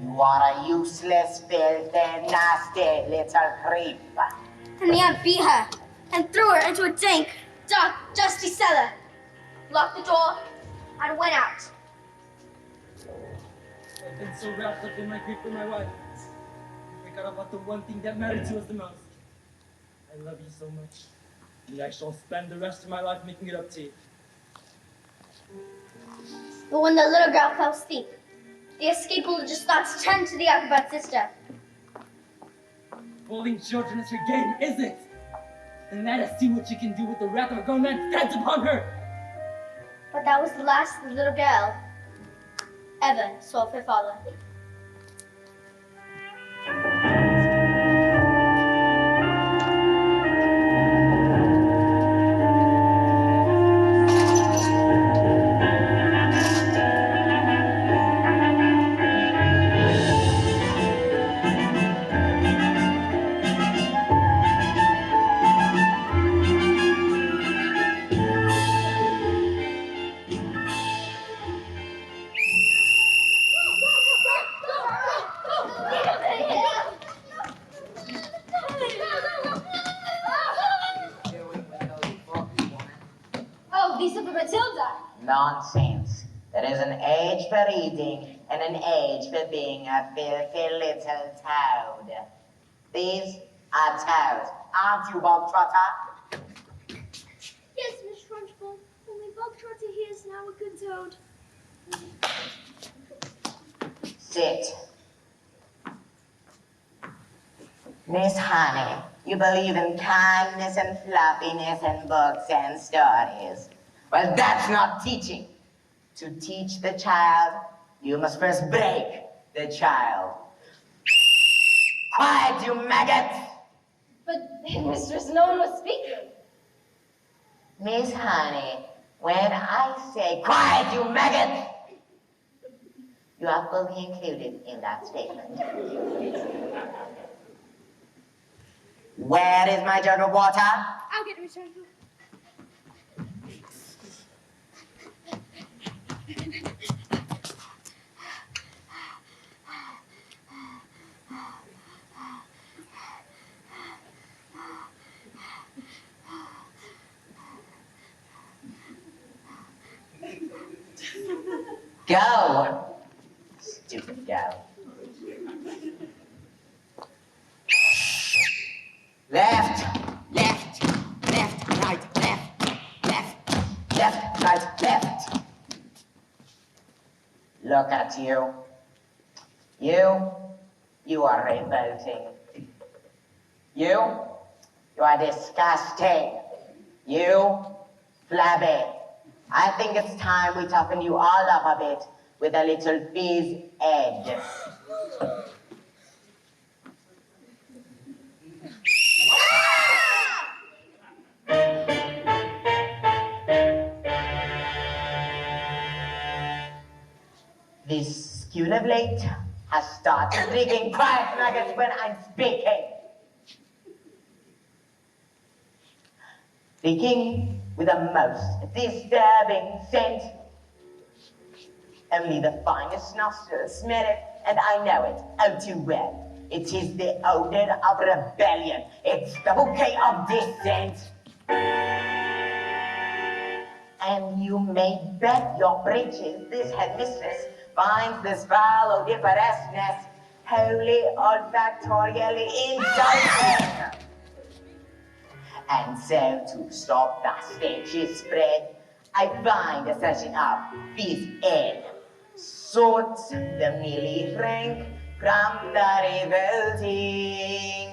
You are a useless, filthy, nasty little creep. And the aunt beat her and threw her into a dank, dark, dusty cellar, locked the door, and went out. I've been so wrapped up in my grief for my wife. I forgot about the one thing that mattered to us the most. I love you so much, and I shall spend the rest of my life making it up to you. But when the little girl fell asleep, the escapologist's thoughts turned to the occupied sister. Bullying children is her game, is it? Then let us see what you can do with the wrath of a grown man bent upon her. But that was the last the little girl ever saw of her father. Oh, these are for Matilda. Nonsense. There is an age for reading and an age for being a filthy little toad. These are toads, aren't you, Bob Trotter? Yes, Miss Trunchbull. Only Bob Trotter here is now a good toad. Sit. Miss Honey, you believe in kindness and fluffiness and books and stories. Well, that's not teaching. To teach the child, you must first break the child. Quiet, you maggots! But, mistress, no one was speaking. Miss Honey, when I say quiet, you maggots, you are fully included in that statement. Where is my jug of water? I'll get it, Miss Trunchbull. Go! Stupid girl. Left, left, left, right, left, left, left, right, left. Look at you. You are revolting. You are disgusting. You, flabby. I think it's time we toughen you all up a bit with a little fizz edge. This school of late has started drinking quiet nuggets when I'm speaking. Speaking with a most disturbing scent. Only the finest nostrils smell it, and I know it oh too well. It is the odor of rebellion. It's the bouquet of dissent. And you may bet your breeches this headmistress finds this foul odoriferousness wholly olfactorially insulting. And so, to stop the stench's spread, I bind a session up his head. Sorts the mealy rank from the revolting.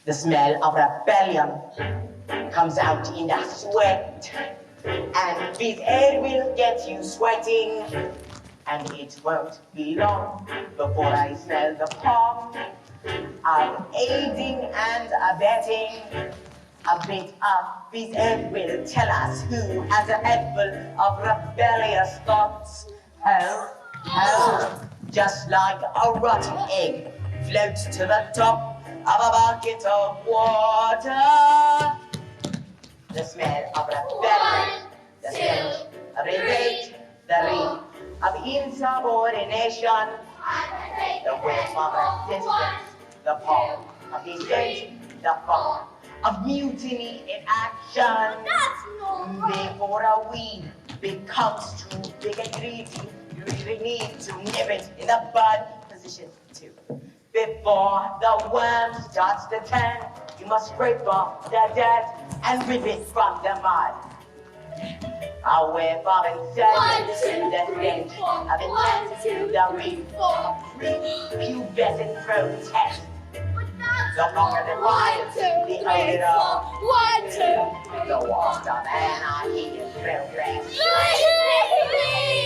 The smell of rebellion comes out in the sweat, and this air will get you sweating. And it won't be long before I smell the palm of aiding and abetting. A bit of this earth will tell us who has a head full of rebellious thoughts. Hell, just like a rotten egg floats to the top of a bucket of water. The smell of rebellion, the stench of rage, the reek of insubordination, the whiff of resistance, the pall of dissent, the fog of mutiny in action. That's not right. Before a weed becomes too big and greedy, you really need to nip it in the bud. Position 2. Before the worm starts to turn, you must scrape off the dirt and rip it from the mud. A whiff of insurgent, the stench of intent, the reef of pubescent protest. The longer the quiet, the odor the warmth of anarchy is progress.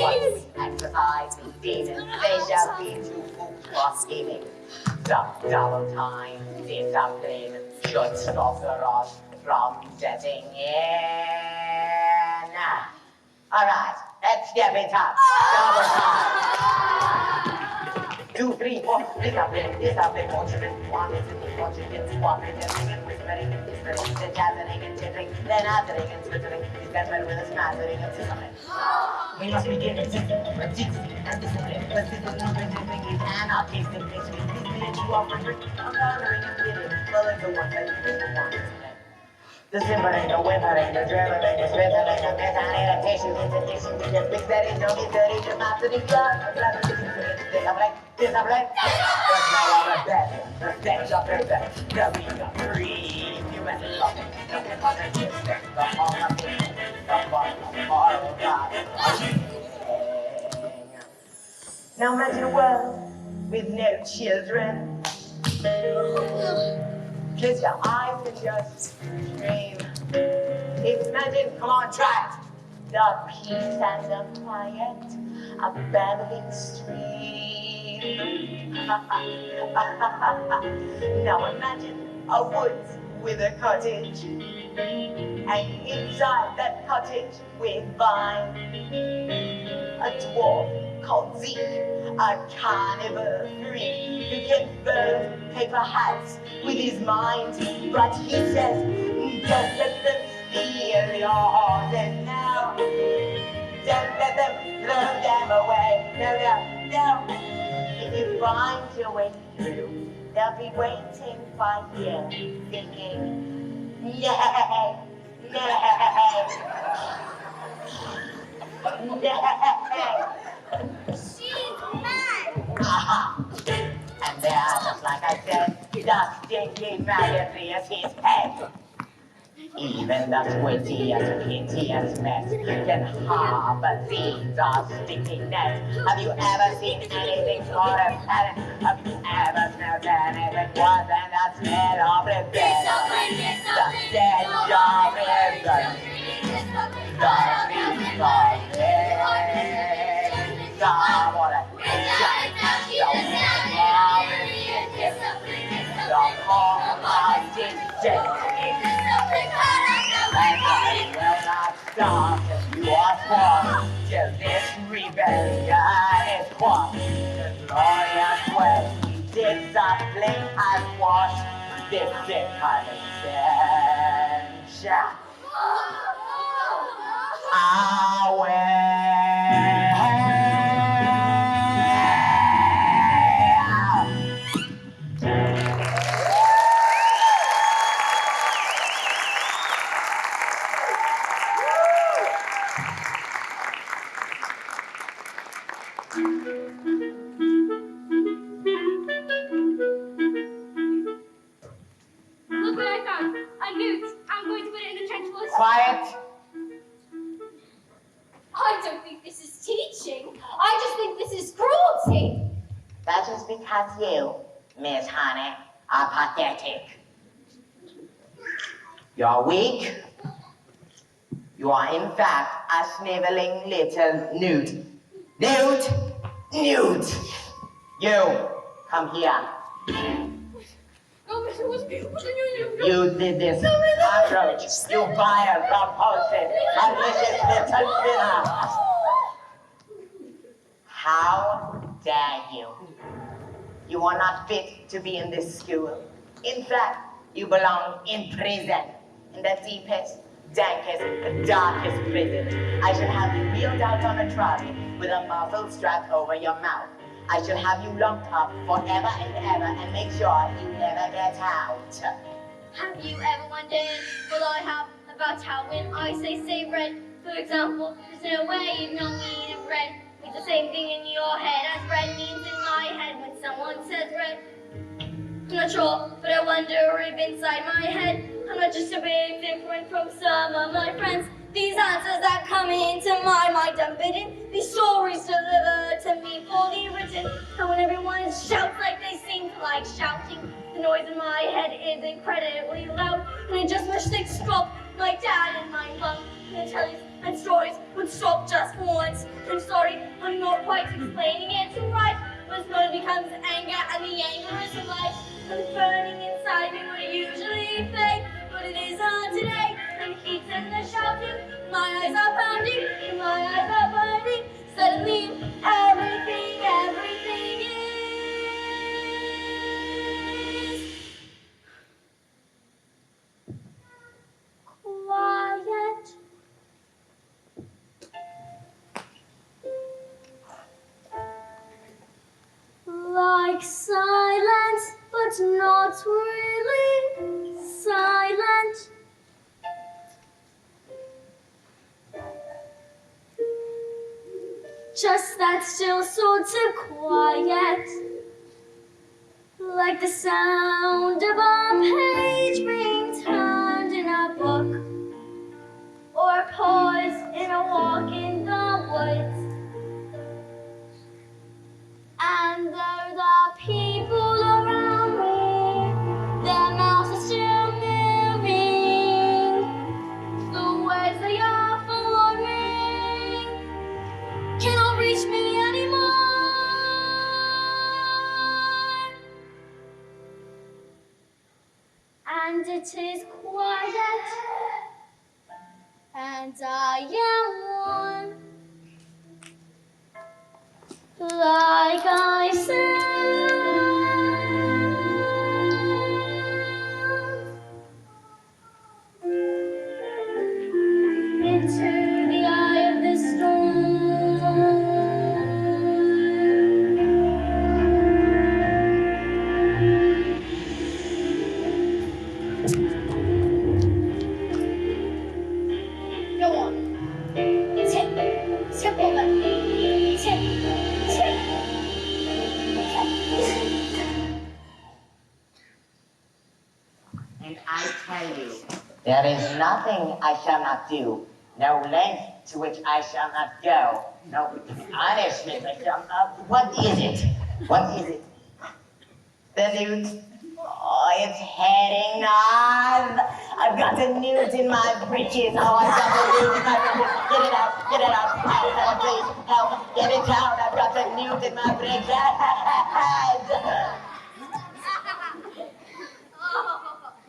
Once we exercise these demons, they shall be too food for scheming. Double time, discipline should stop the rot from setting in. Alright, let's step it up. Double time. 2, 3, 4, discipline, fortune, one, whispering, then gathering and tittering, then answering and twittering, discipline with a smattering of discipline. We must begin resisting and discipline, because resisting is anarchistic, discipline to offer drink, murdering and killing, pulling the one that you want to discipline. The simmering, the whimpering, the dribbling, the swizzling, the misanimation, the fix that is no mystery, the mastering blood, discipline, the smell of the bed, the stench of the bed, the beat of the reef, you and the love, the positive sex, the home of the bottom of horrible God. Now imagine a world with no children. Close your eyes and just dream. Imagine, come on, try it. The peace and the quiet, a babbling stream. Now imagine a woods with a cottage, and inside that cottage we find a dwarf called Zeke, a carnival freak who can fold paper hats with his mind. But he says, don't let them steal your horses now. Don't let them throw them away. No. If you find your way through, they'll be waiting for you, thinking, nay. She's mad. Aha! And there, just like I said, the stinky maggot rears his head. Even the squiddiest, pitiest mess can harbor seeds of stickiness. Have you ever seen anything sort of pattern? Have you ever smelled anything worse than the smell of rebellion? The stench of rebellion. The reef of the water. The home of disdain. And I will not stop your form till this rebellion is quashed. The glorious way discipline has washed this sick condescension away. Look what I found. A newt. I'm going to put it in the trench full of... Quiet. I don't think this is teaching. I just think this is cruelty. That is because you, Miss Honey, are pathetic. You're weak. You are in fact a sniveling little newt. Newt! You, come here. Oh, Mr. You did this cockroach. You vile, repulsive, malicious little sinner. How dare you? You are not fit to be in this school. In fact, you belong in prison. In the deepest, dankest, darkest prison. I shall have you wheeled out on a trolley with a muzzle strapped over your mouth. I shall have you locked up forever and ever and make sure you never get out. Have you ever wondered what I have about how when I say red, for example, there's no way you know me of red. It's the same thing in your head as red means in my head when someone says red. I'm not sure, but I wonder if inside my head I'm not just a bit different from some of my friends. These answers that come into my mind unbidden, these stories delivered to me fully written. And when everyone shouts like they seem to like shouting, the noise in my head is incredibly loud. And I just wish they'd stop my dad and my mom and tell us and stories would stop just for once. I'm sorry, I'm not quite explaining it right. But slowly becomes anger, and the anger is light. And it's burning inside me would usually fade, but it isn't today. And the heat's and the shouting, my eyes are pounding, and my eyes are burning. Suddenly, everything is quiet. Like silence, but not really silent. Just that still sort of quiet. Like the sound of a page being turned in a book, or a pause in a walk in the woods. And though the people around me, their mouths are still moving, the words they are forming cannot reach me anymore. And it is quiet, and I am one. Like I said, into the eye of the storm. Go on. Tip over. Tip. And I tell you, there is nothing I shall not do, no length to which I shall not go, no punishment I shall not. What is it? What is it? The newt. Oh, it's heading north. I've got a newt in my britches. Oh, I've got a newt in my britches. Get it out, help, please, help, get it out. I've got a newt in my britches.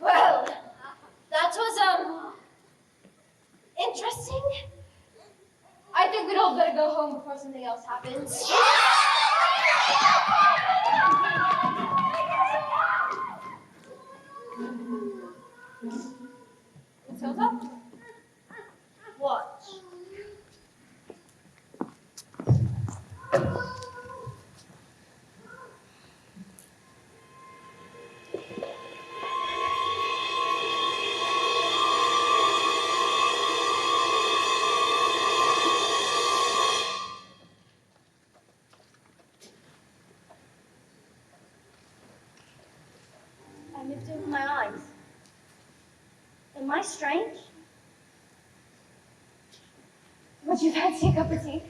Well, that was, interesting. I think we'd all better go home before something else happens. Matilda? What? I moved over my eyes. Am I strange? Would you fancy a cup of tea?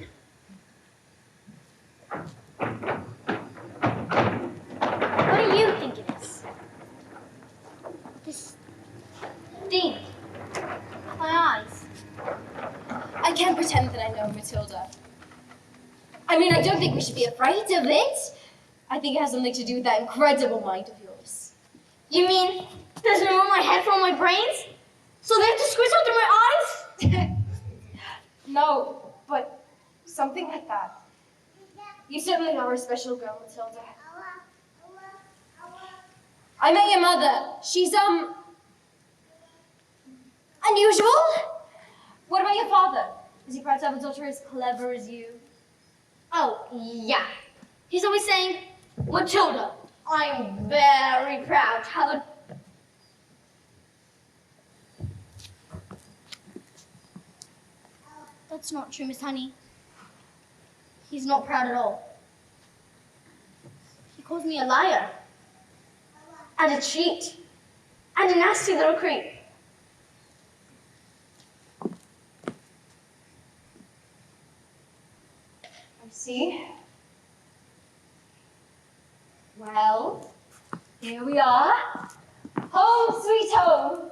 What do you think it is? This thing. My eyes. I can't pretend that I know Matilda. I mean, I don't think we should be afraid of it. I think it has something to do with that incredible mind of yours. You mean there's no room in my head for all my brains? So they have to squeeze out through my eyes? No, but something like that. You certainly are a special girl, Matilda. I met your mother. She's, unusual. What about your father? Is he proud to have a daughter as clever as you? Oh, yeah. He's always saying, Matilda, I'm very proud to have a... That's not true, Miss Honey. He's not proud at all. He calls me a liar. And a cheat. And a nasty little creep. I see. Well, here we are. Home sweet home.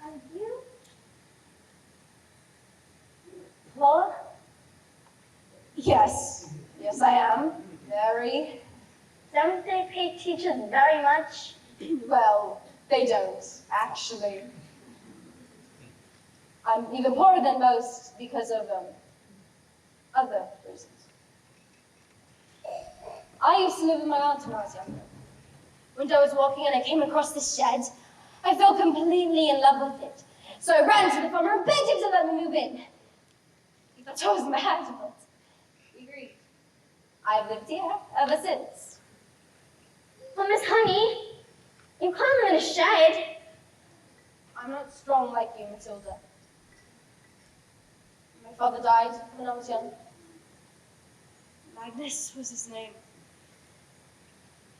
And you? Pharr? Yes. Yes, I am. Very. Don't they pay teachers very much? Well, they don't, actually. I'm even poorer than most because of, other reasons. I used to live with my aunt when I was younger. One day I was walking and I came across this shed. I fell completely in love with it. So I ran to the farmer and begged him to let me move in. He thought I was mad, but he agreed. I've lived here ever since. But Miss Honey, you can't live in a shed. I'm not strong like you, Matilda. My father died when I was young. Magnus was his name.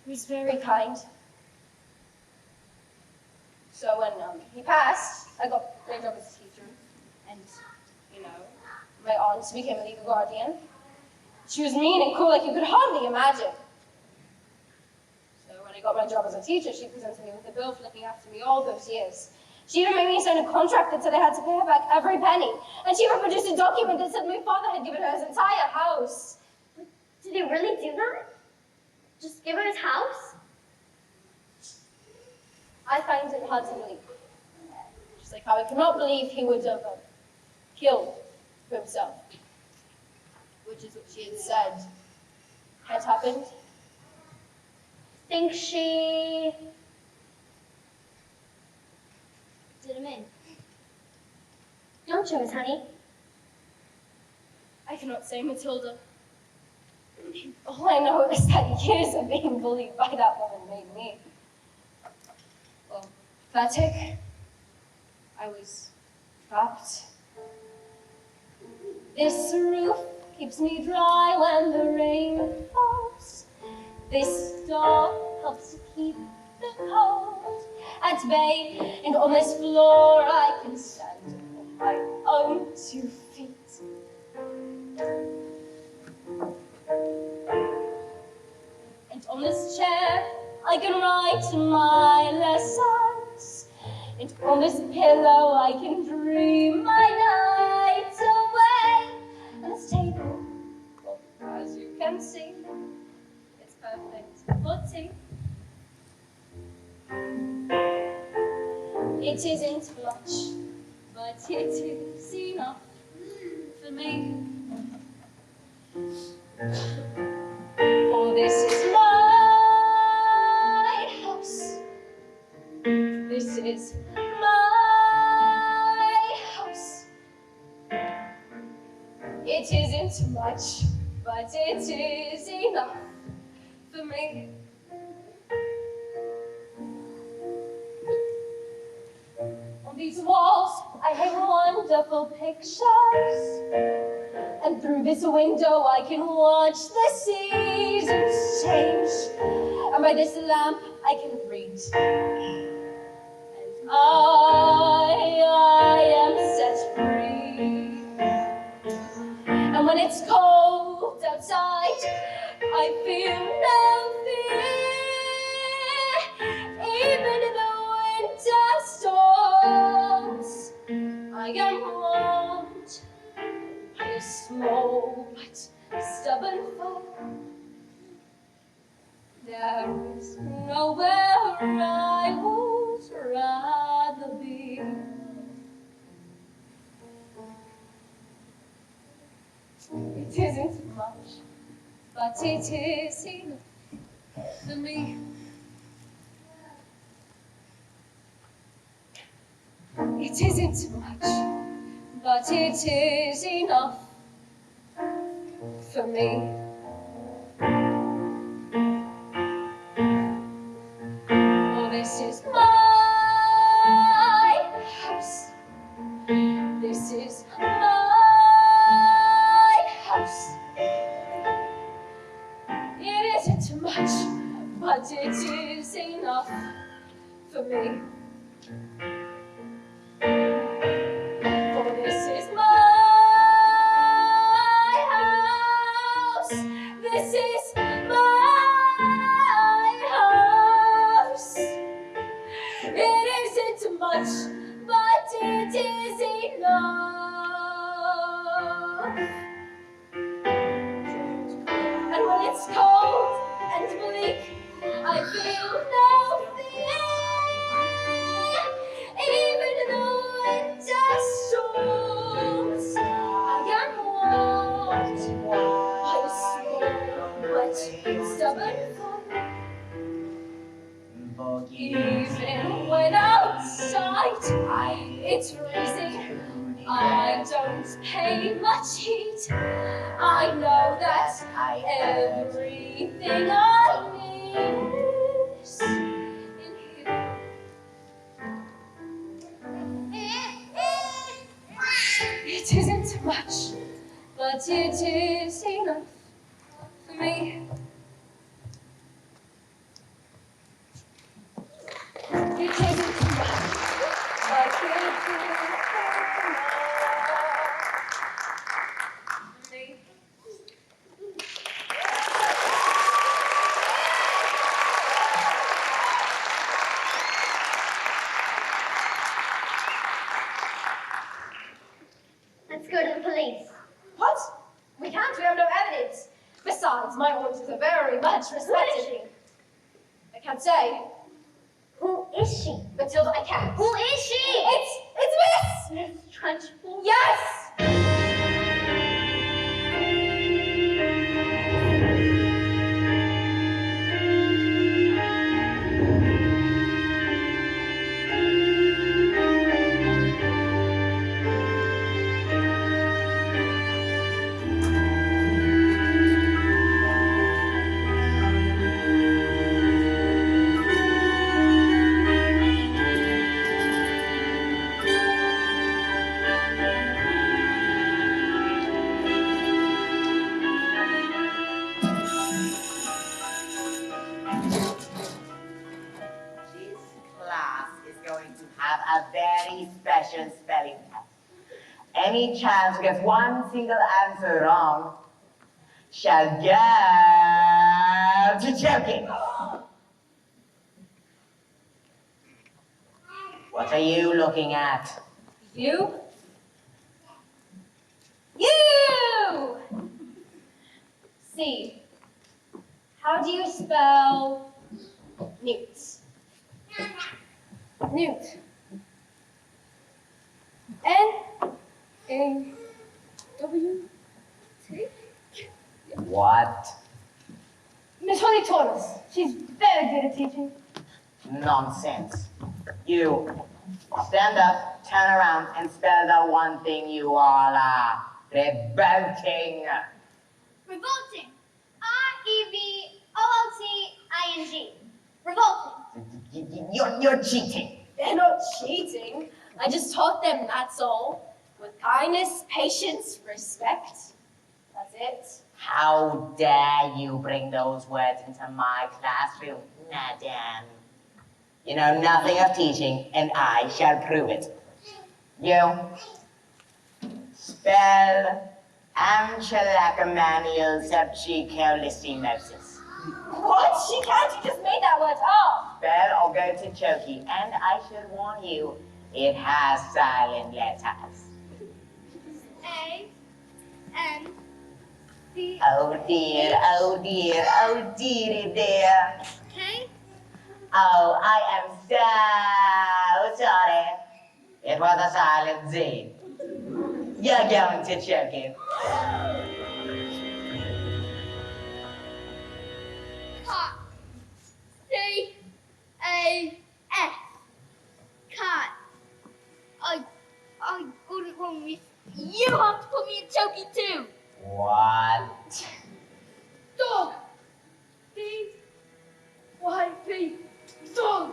He was very kind. So when he passed, I got my job as a teacher. And, my aunt became a legal guardian. She was mean and cruel like you could hardly imagine. So when I got my job as a teacher, she presented me with a bill for looking after me all those years. She even made me sign a contract that said I had to pay her back every penny. And she even produced a document that said my father had given her his entire house. Did he really do that? Just give her his house? I find it hard to believe. Just like how I cannot believe he would have killed himself. Which is what she had said had happened. Think she did him in? Don't you, Miss Honey? I cannot say, Matilda. All I know is that years of being bullied by that woman made me, well, pathetic. I was trapped. This roof keeps me dry when the rain falls. This door helps to keep the cold at bay. And on this floor I can stand on my own 2 feet. And on this chair I can write my lessons. And on this pillow I can dream my nights away. And this table, well, as you can see, it's perfect for tea. It isn't much, but it is enough for me. For this is my house. This is my house. It isn't much, but it is enough for me. On these walls, I hang wonderful pictures. And through this window, I can watch the seasons change. And by this lamp, I can read. And I am set free. And when it's cold outside, I feel no fear. Even in the winter storms, I am warmed by a small but stubborn foe. There is nowhere I would rather be. It isn't much, but it is enough for me. It isn't much, but it is enough for me. For this is my house. This is my house. It isn't much, but it is enough for me. For this is my house. This is my house. It isn't much, but it is enough. And when it's cold and bleak, I feel no fear. Even though winter storms, I am warmed by a small but stubborn foe. Even when outside it's freezing, I don't pay much heed. I know that everything I need is in here. It isn't much, but it is enough for me. It isn't much, but it is enough for me. Let's go to the police. What? We can't, we have no evidence. Besides, my orders are very much respected. I can't say. Who is she? Matilda, I can't. Who is she? It's Miss! Miss Trunchbull? Yes! This class is going to have a very special spelling test. Any child who gets one single answer wrong shall go to choking. What are you looking at? You? You! C. How do you spell newt? Newt. N-A-W-T? What? Miss Holly taught us. She's very good at teaching. Nonsense. You stand up, turn around, and spell the one thing you all are revolting. Revolting. R-E-V-O-L-T-I-N-G. Revolting. You're cheating. They're not cheating. I just taught them, that's all. With kindness, patience, respect. That's it. How dare you bring those words into my classroom, madam? You know nothing of teaching, and I shall prove it. You spell amchilacomanial subchicolistinosis. What? She can't. You just made that word up. Spell or go to choky, and I should warn you, It has silent letters. A, N, D, Oh dear, oh dear, oh dearie dear. K, Oh, I am so sorry. It was a silent Z. You're going to choke it. cat. C, A, S. Cat. I got it wrong, miss. You have to put me in chokey too. What? Dog. D, Y, P. Dog.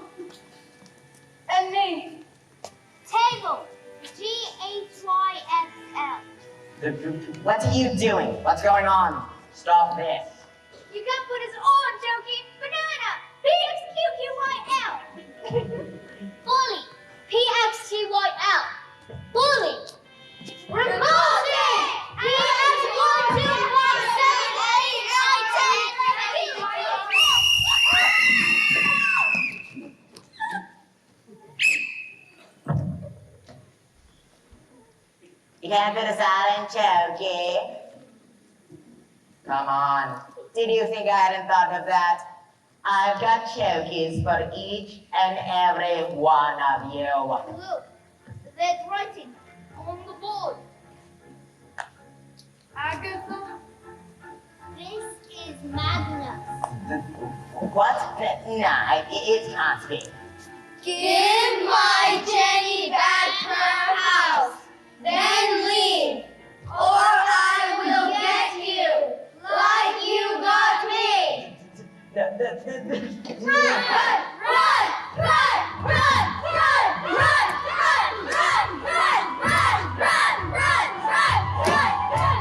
And me. Table. GHYXL. What are you doing? What's going on? Stop this. You can put us on joking. Banana. PXQQYL. Bully. PXTYL. Bully. Remove it. You can't put a silent chokey. Come on. Did you think I hadn't thought of that? I've got chokies for each and every one of you. Look, there's writing on the board. Agatha. This is Magnus. What? Nah, it can't be. Give my Jenny back her house, then leave, or I will get you, like you got me. Run, run, run, run, run, run, run, run, run, run, run, run, run, run, run.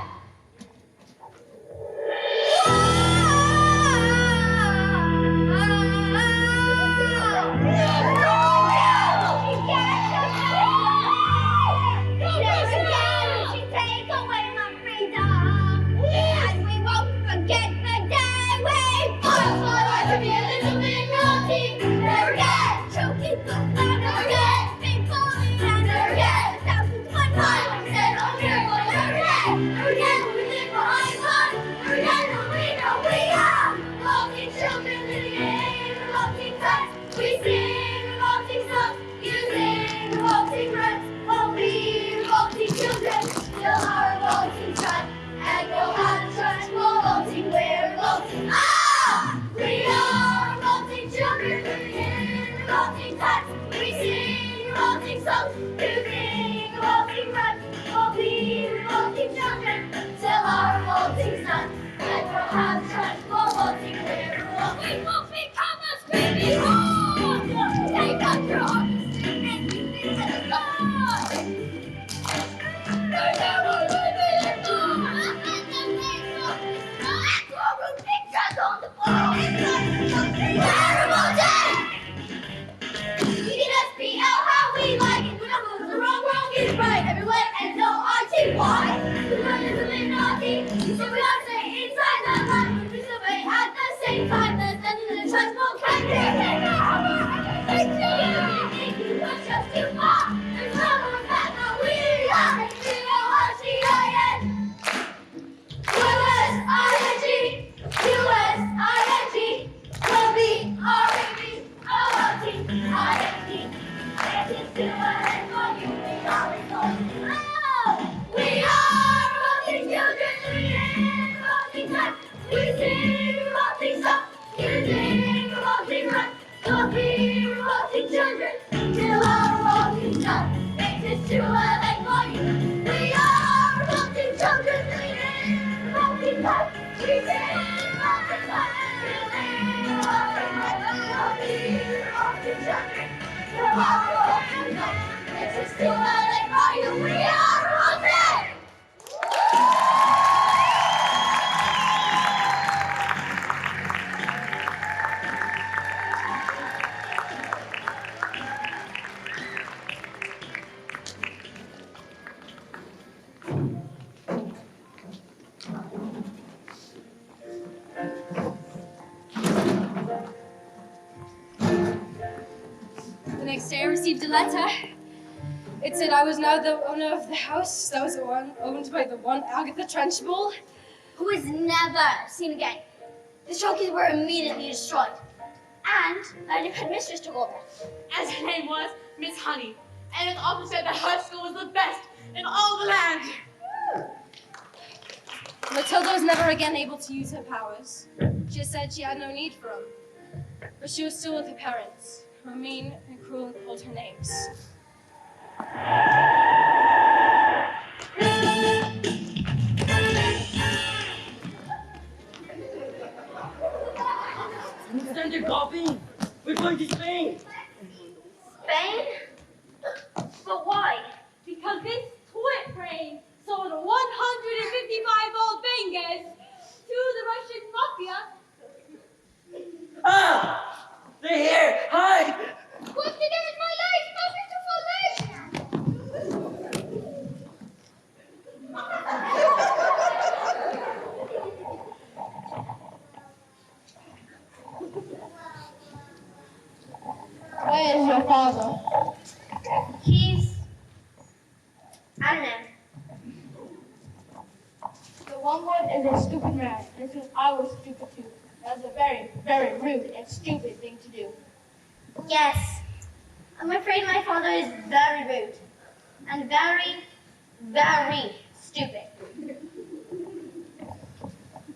We sing revolting songs, you sing revolting runs, while we revolting children still are revolting sun, and we'll have church revolting, we're revolting. Ah! We are revolting children, singing revolting times. We sing revolting songs, you sing revolting runs, while we revolting children still are revolting sun, and we'll have church revolting, we're revolting. We will become a screaming hole. Take up your arms and you will the God. They never leave me alone. Pictures on the wall. Terrible day. You can SPL how we like it. When the wrong is right. Everywhere and no RTY. The one is Illuminati. So we all stay inside the line. We disobey at the same time. There's nothing in the transport can do. Push us too far. There's no one that know we are. C-O-R-C-I-N. U-S-I-N-G. U-S-I-N-G. W-B-R-E-B. O-O-T-I-N-G. This is to an for you. We are revolting. Oh! We are revolting children. We are revolting time. We sing revolting songs. You sing revolting runs. Don't be revolting children. Till our revolting son makes it to a lake for you. We are revolting children. We sing revolting time. We sing revolting time. We sing revolting runs. Don't be revolting children. Till our revolting son makes it to a lake for you. We are revolting. The next day I received a letter. It said I was now the owner of the house that was owned by the one Agatha Trenchbull. Who was never seen again. The showkeys were immediately destroyed. And a new headmistress took over. As her name was Miss Honey, and it often said that her school was the best in all the land. Matilda was never again able to use her powers. She said she had no need for them. But she was still with her parents, who were mean and cruel and called her names. Stand there golfing. We're going to Spain. Spain? But why? Because this twit brain sold 155 old bangers to the Russian mafia. Ah! They're here! Hide! What's to do with my life? My beautiful life! Where is your father? I don't know. The one word is a stupid man, and since I was stupid too. That's a very, very rude and stupid thing to do. Yes. I'm afraid my father is very rude. And very, very stupid.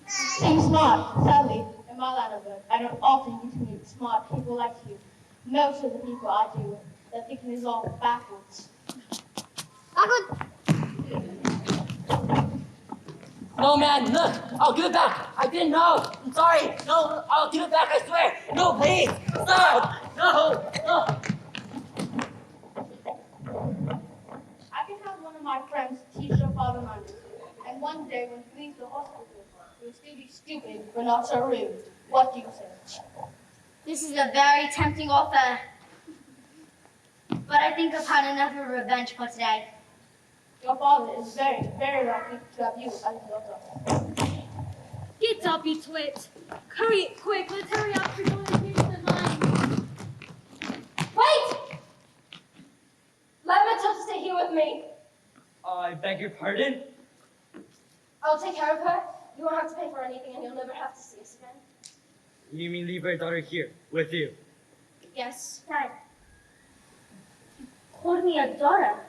Seem smart. Sadly, in my line of work, I don't often get to meet smart people like you. Most of the people I deal with, their thinking is all backwards. No, man, look! I'll give it back! I didn't know! I'm sorry! No, I'll give it back, I swear! No, please! Stop! No! No! I can have one of my friends teach your father manners. And one day when he leaves the hospital, he will still be stupid, but not so rude. What do you say? This is a very tempting offer. But I think I've had enough of revenge for today. Your father is very, very lucky to have you as his daughter. Get up, you twit! Hurry, quick, let's hurry up. We're going to finish the line. Wait! Let Matilda stay here with me. I beg your pardon? I'll take care of her. You won't have to pay for anything, and you'll never have to see us again. You mean leave our daughter here, with you? Yes. Dad, you called me a daughter.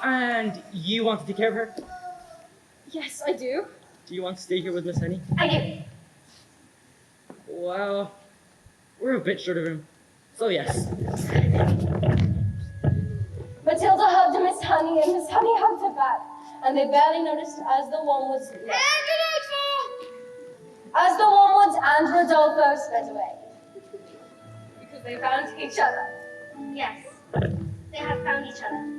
And you want to take care of her? Yes, I do. Do you want to stay here with Miss Honey? I do. Well, we're a bit short of room, so yes. Matilda hugged Miss Honey, and Miss Honey hugged her back, and they barely noticed as the one and Rodolfo sped away. Because they found each other. Yes, they have found each other.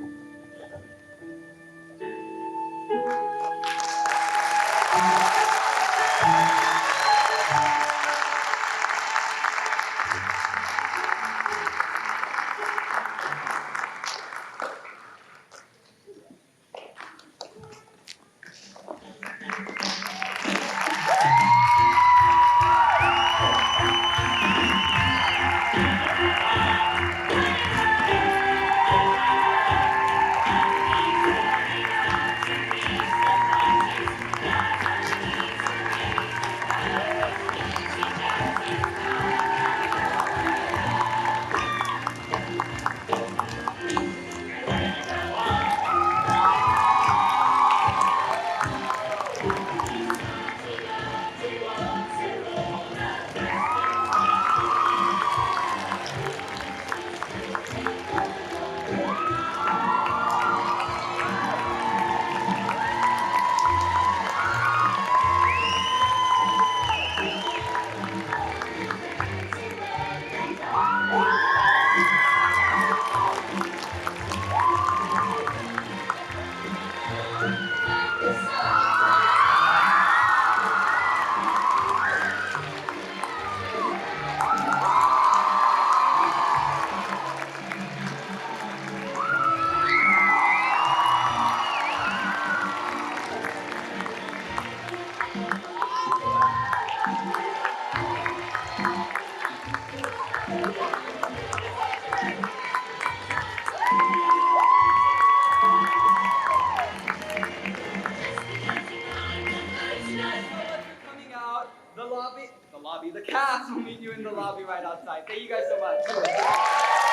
lobby. The cast will meet you in the lobby right outside. Thank you guys so much.